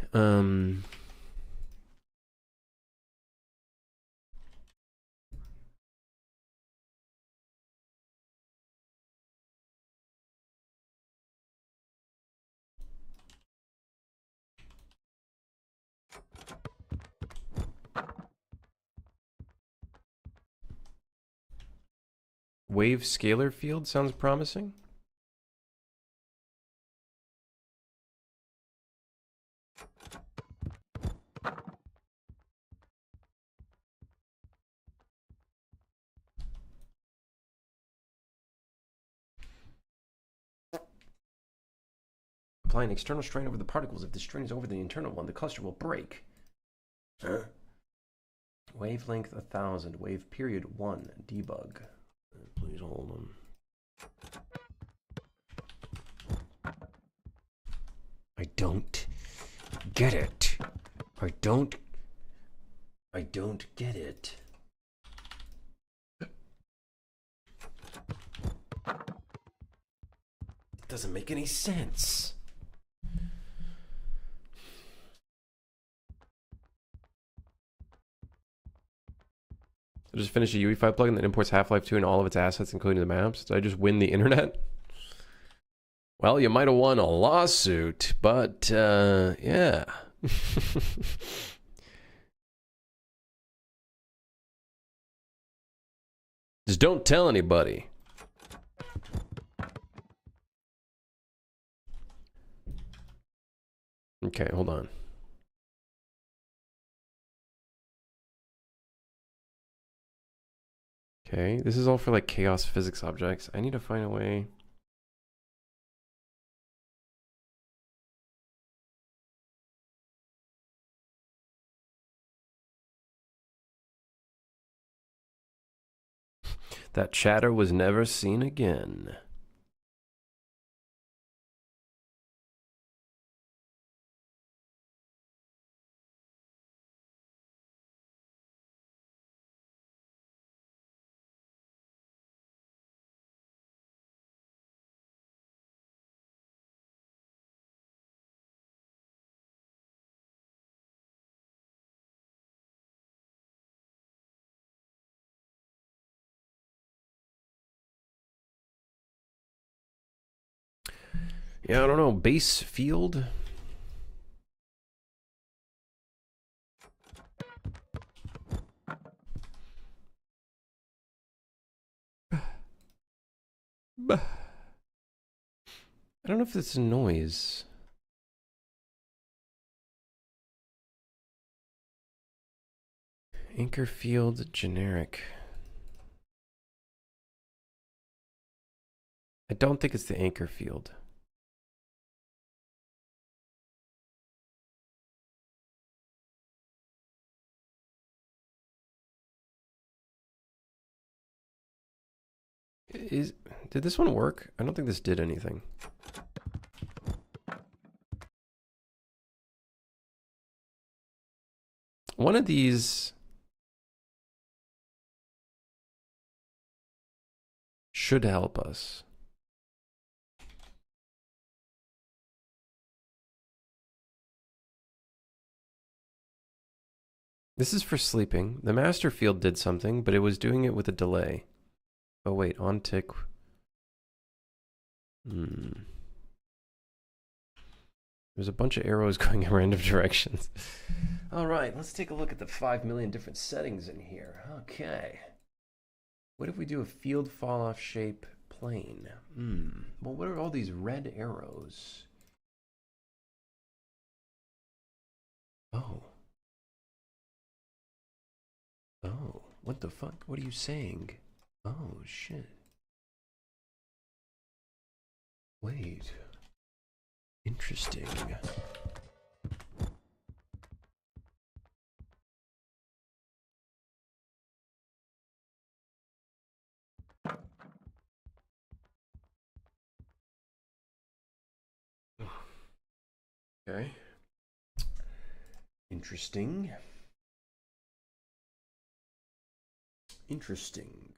Wave scalar field sounds promising. Apply an external strain over the particles. If the strain is over the internal one, the cluster will break. Huh? Wavelength 1000. Wave period 1. Debug. Please hold on. I don't get it. I don't get it. It doesn't make any sense. I just finished a UE5 plugin that imports Half-Life 2 and all of its assets, including the maps. Did I just win the internet? Well, you might have won a lawsuit, but, yeah. Just don't tell anybody. Okay, hold on. Okay, this is all for like chaos physics objects. I need to find a way. That chatter was never seen again. Yeah, I don't know. Base field? I don't know if it's a noise. Anchor field generic. I don't think it's the anchor field. Did this one work? I don't think this did anything. One of these should help us. This is for sleeping. The master field did something, but it was doing it with a delay. Oh wait, on tick. There's a bunch of arrows going in random directions. All right, let's take a look at the 5 million different settings in here. Okay. What if we do a field fall off shape plane? Well, what are all these red arrows? Oh. Oh, what the fuck? What are you saying? Oh, shit. Wait. Interesting. Okay. Interesting. Interesting.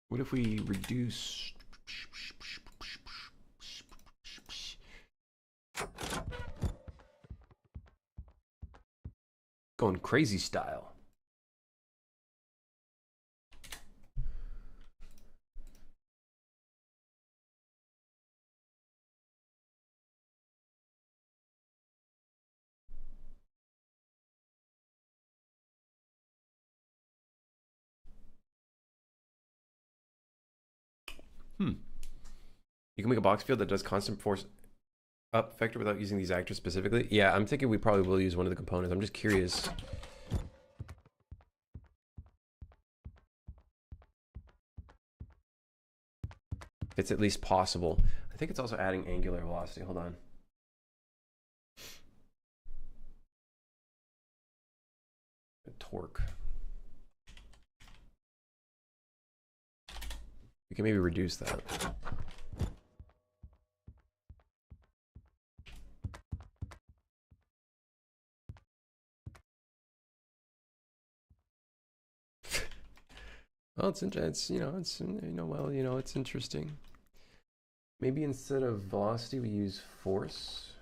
What if we reduce... Going crazy style. You can make a box field that does constant force up vector without using these actors specifically. Yeah, I'm thinking we probably will use one of the components. I'm just curious. It's at least possible. I think it's also adding angular velocity. Hold on. Torque. We can maybe reduce that. Well, it's it's interesting. Maybe instead of velocity, we use force.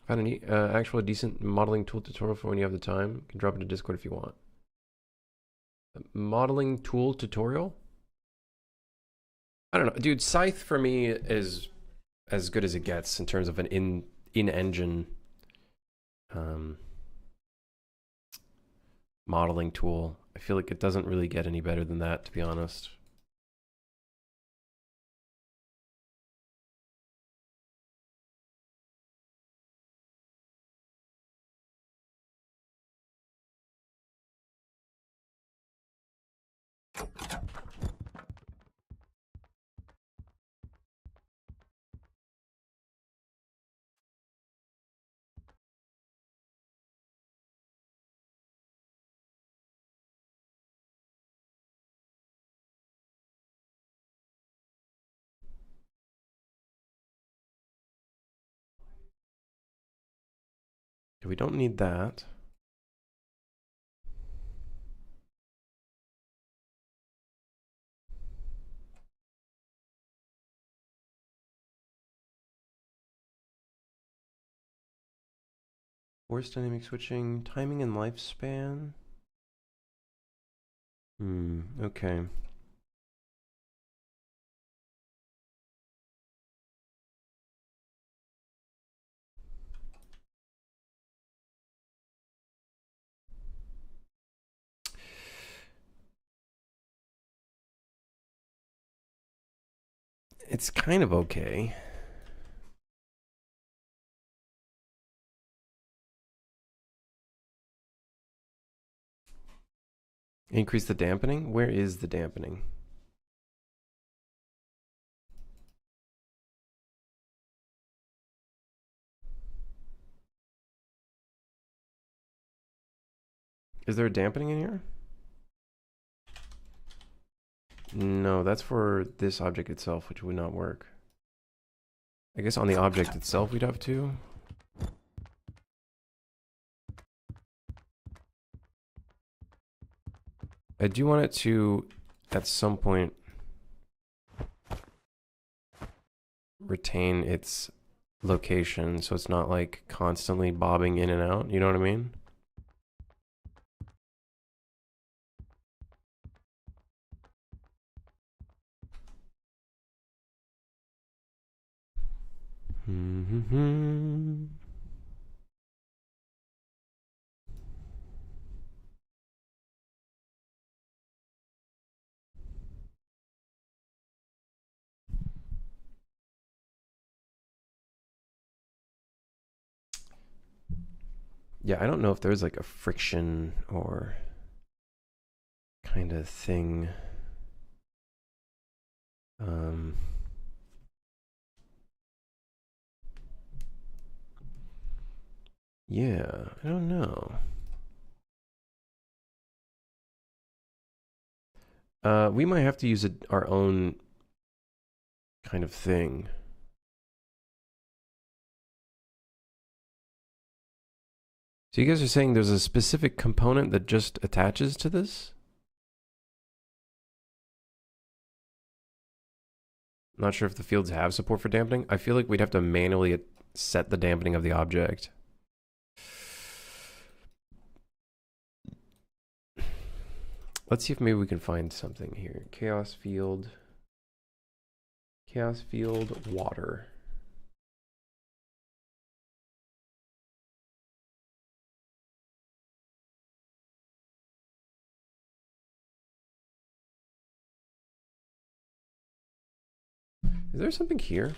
Found an actual decent modeling tool tutorial for when you have the time. You can drop it to Discord if you want. A modeling tool tutorial? I don't know, dude. Scythe for me is as good as it gets in terms of an in-engine modeling tool. I feel like it doesn't really get any better than that, to be honest. We don't need that. Force dynamic switching, timing and lifespan. Okay. It's kind of okay. Increase the dampening? Where is the dampening? Is there a dampening in here? No, that's for this object itself, which would not work. I guess on the object itself we'd have to. I do want it to, at some point, retain its location so it's not like constantly bobbing in and out. You know what I mean? Yeah, I don't know if there's like a friction or kind of thing. Yeah, I don't know. We might have to use our own kind of thing. So you guys are saying there's a specific component that just attaches to this? Not sure if the fields have support for dampening. I feel like we'd have to manually set the dampening of the object. Let's see if maybe we can find something here. Chaos field, water. Is there something here?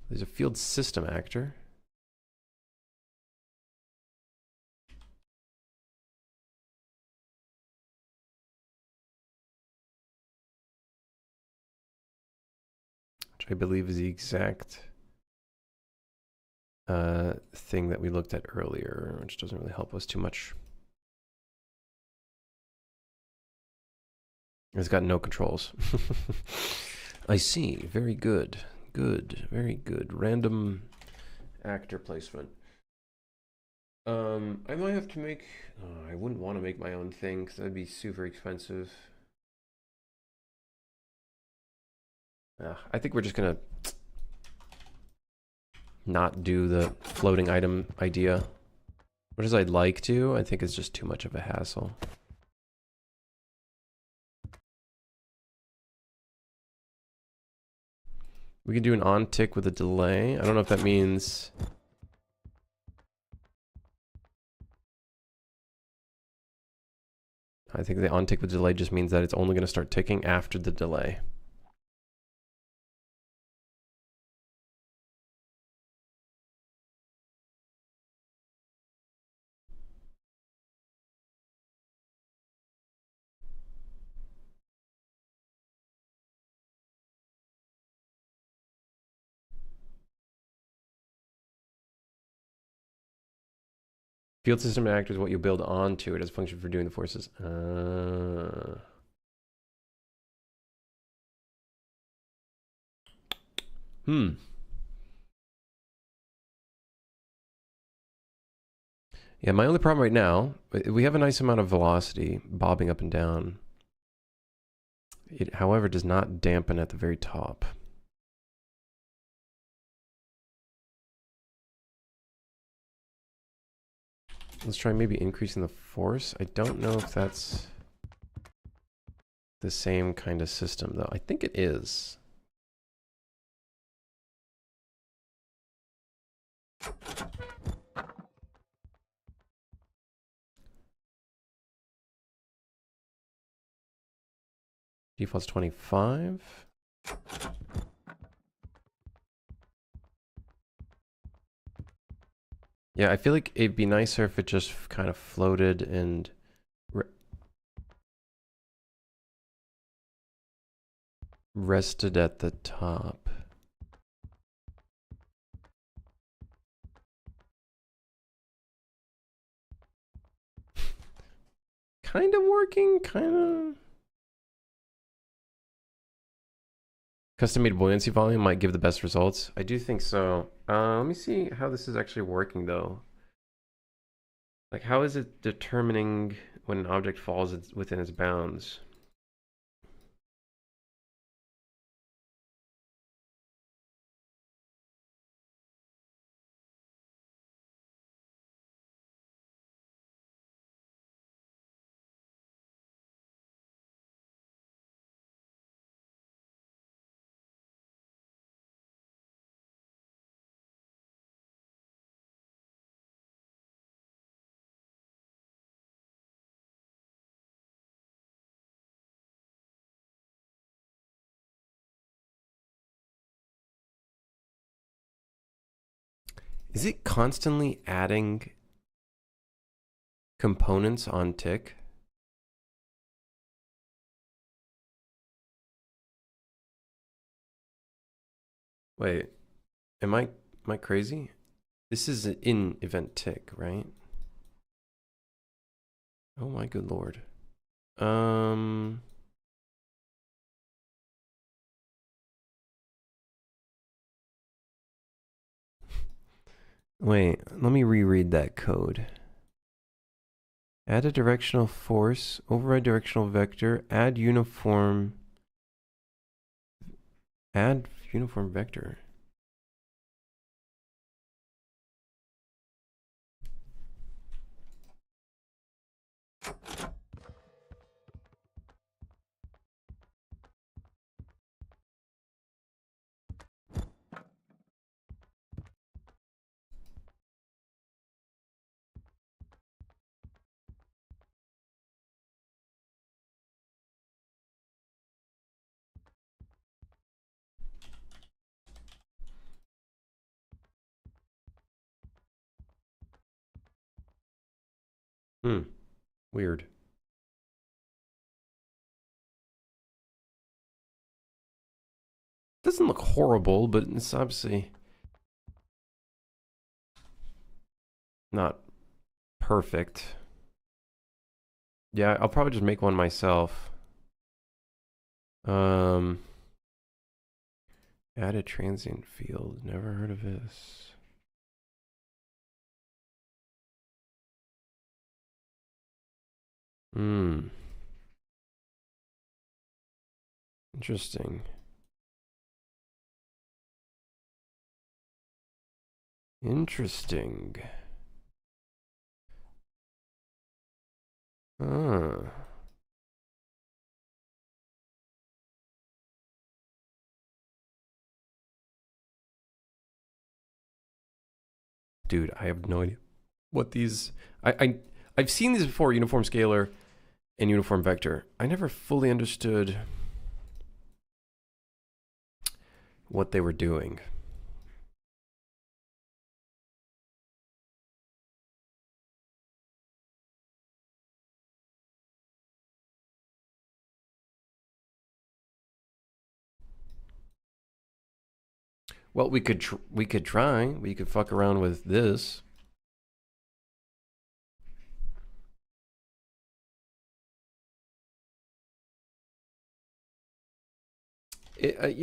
There's a field system actor. Which I believe is the exact thing that we looked at earlier, which doesn't really help us too much. It's got no controls. I see. Very good. Good. Very good. Random actor placement. I might have to make... I wouldn't want to make my own thing because that'd be super expensive. I think we're just gonna not do the floating item idea. Much as I'd like to, I think it's just too much of a hassle. We can do an on tick with a delay. I don't know if that means... I think the on tick with delay just means that it's only going to start ticking after the delay. Field system actor is what you build onto it as a function for doing the forces. Yeah, my only problem right now, we have a nice amount of velocity bobbing up and down. It, however, does not dampen at the very top. Let's try maybe increasing the force. I don't know if that's... the same kind of system, though. I think it is. Default's 25. Yeah, I feel like it'd be nicer if it just kind of floated and rested at the top. Kind of working, kind of. Custom-made buoyancy volume might give the best results. I do think so. Let me see how this is actually working, though. Like, how is it determining when an object falls within its bounds? Is it constantly adding components on tick? Wait, am I crazy? This is in event tick, right? Oh my good lord. Wait, let me reread that code. Add a directional force, override directional vector, add uniform vector. Weird. Doesn't look horrible, but it's obviously not perfect. Yeah, I'll probably just make one myself. Add a transient field. Never heard of this. Interesting. Interesting. Dude, I have no idea what these... I've seen these before, uniform scalar and uniform vector. I never fully understood what they were doing. Well, we could try. We could fuck around with this.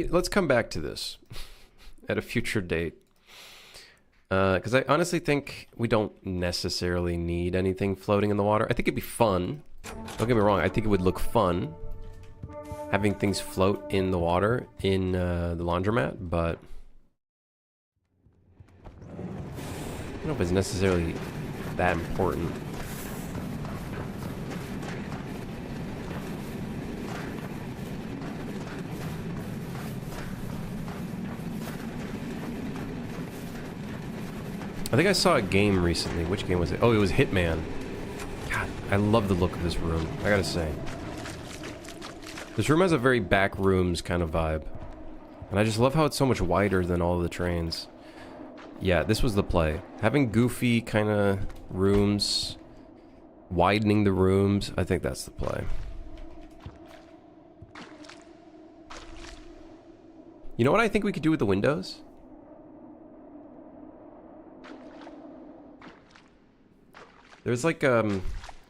Let's come back to this at a future date. Because I honestly think we don't necessarily need anything floating in the water. I think it'd be fun. Don't get me wrong. I think it would look fun having things float in the water in the laundromat, but I don't know if it's necessarily that important. I think I saw a game recently. Which game was it? Oh, it was Hitman. God, I love the look of this room, I gotta say. This room has a very back rooms kind of vibe. And I just love how it's so much wider than all of the trains. Yeah, this was the play. Having goofy kind of rooms, widening the rooms, I think that's the play. You know what I think we could do with the windows? There's like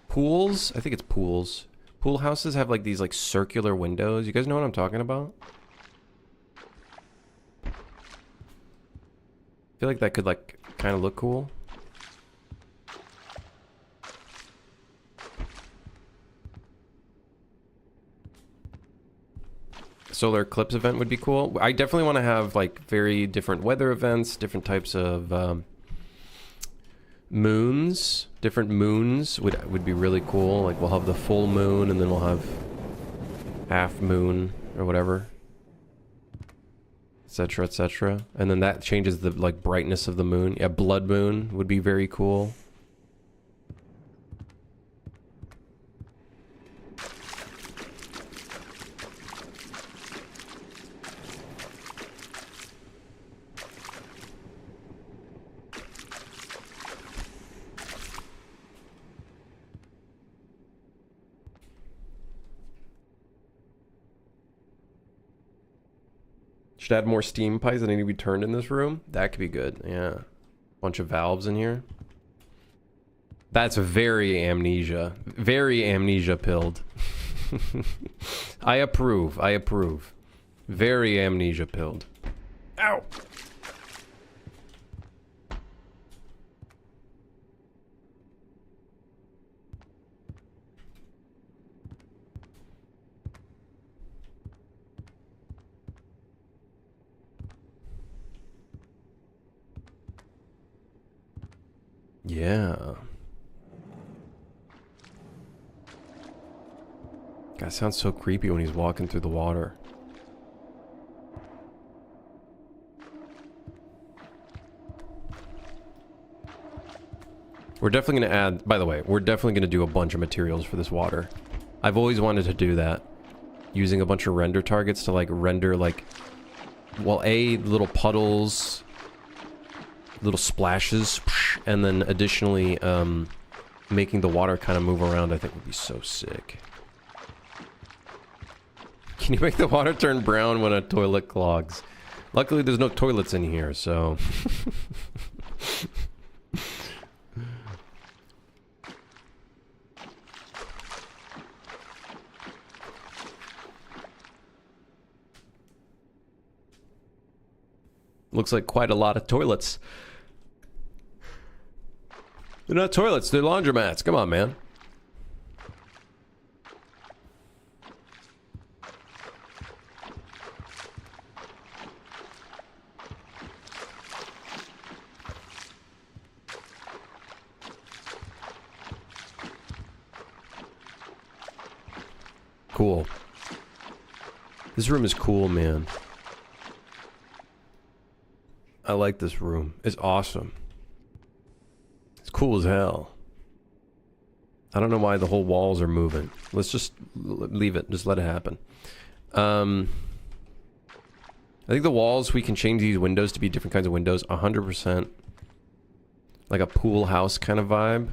pools. I think it's pools. Pool houses have like these like circular windows. You guys know what I'm talking about? I feel like that could like kind of look cool. Solar eclipse event would be cool. I definitely want to have like very different weather events, different types of moons. Different moons would be really cool. Like we'll have the full moon and then we'll have half moon or whatever, etc., etc. And then that changes the like brightness of the moon. Yeah, blood moon would be very cool. Should add more steam pipes that need to be turned in this room. That could be good. Yeah. Bunch of valves in here. That's very amnesia. Very amnesia pilled. I approve. I approve. Very amnesia pilled. Ow! Yeah. Guy sounds so creepy when he's walking through the water. We're definitely going to add, by the way, we're definitely going to do a bunch of materials for this water. I've always wanted to do that. Using a bunch of render targets to like render like, well, little puddles, little splashes, and then additionally making the water kind of move around, I think would be so sick. Can you make the water turn brown when a toilet clogs? Luckily there's no toilets in here, so looks like quite a lot of toilets. They're not toilets, they're laundromats. Come on, man. Cool. This room is cool, man. I like this room. It's awesome. It's cool as hell. I don't know why the whole walls are moving. Let's just leave it. Just let it happen. I think the walls, we can change these windows to be different kinds of windows. 100%. Like a pool house kind of vibe.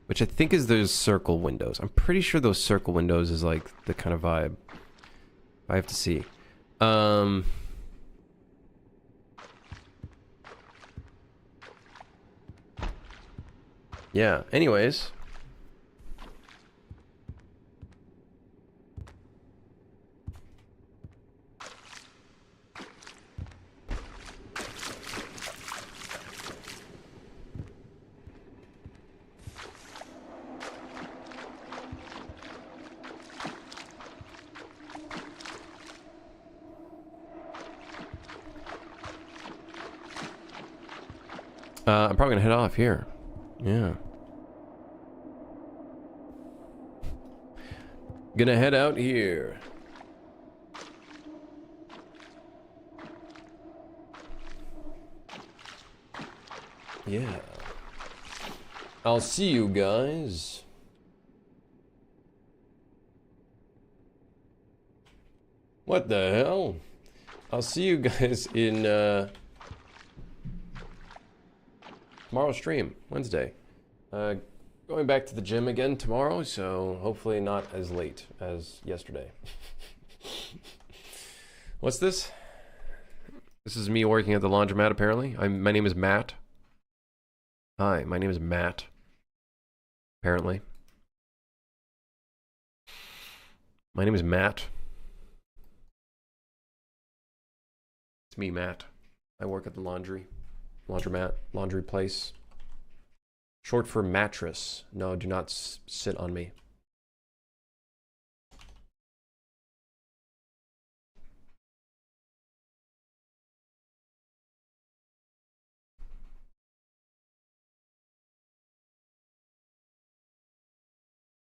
Which I think is those circle windows. I'm pretty sure those circle windows is like the kind of vibe. I have to see. Yeah, anyways. I'm probably gonna head off here. Yeah. Gonna head out here. Yeah. I'll see you guys. What the hell? I'll see you guys in tomorrow's stream, Wednesday. Going back to the gym again tomorrow, so hopefully not as late as yesterday. What's this? This is me working at the laundromat, apparently. My name is Matt. Hi, my name is Matt. Apparently. My name is Matt. It's me, Matt. I work at the laundromat, laundry place. Short for mattress. No, do not sit on me.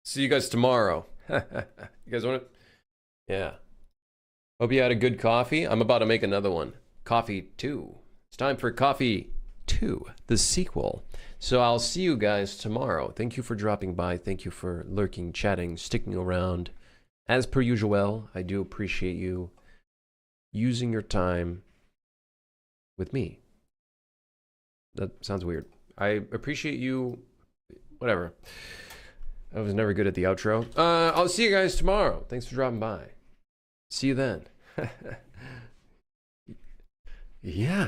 See you guys tomorrow. You guys want it? Yeah. Hope you had a good coffee. I'm about to make another one. Coffee 2. It's time for Coffee 2, the sequel. So I'll see you guys tomorrow. Thank you for dropping by. Thank you for lurking, chatting, sticking around. As per usual, I do appreciate you using your time with me. That sounds weird. I appreciate you. Whatever. I was never good at the outro. I'll see you guys tomorrow. Thanks for dropping by. See you then. Yeah.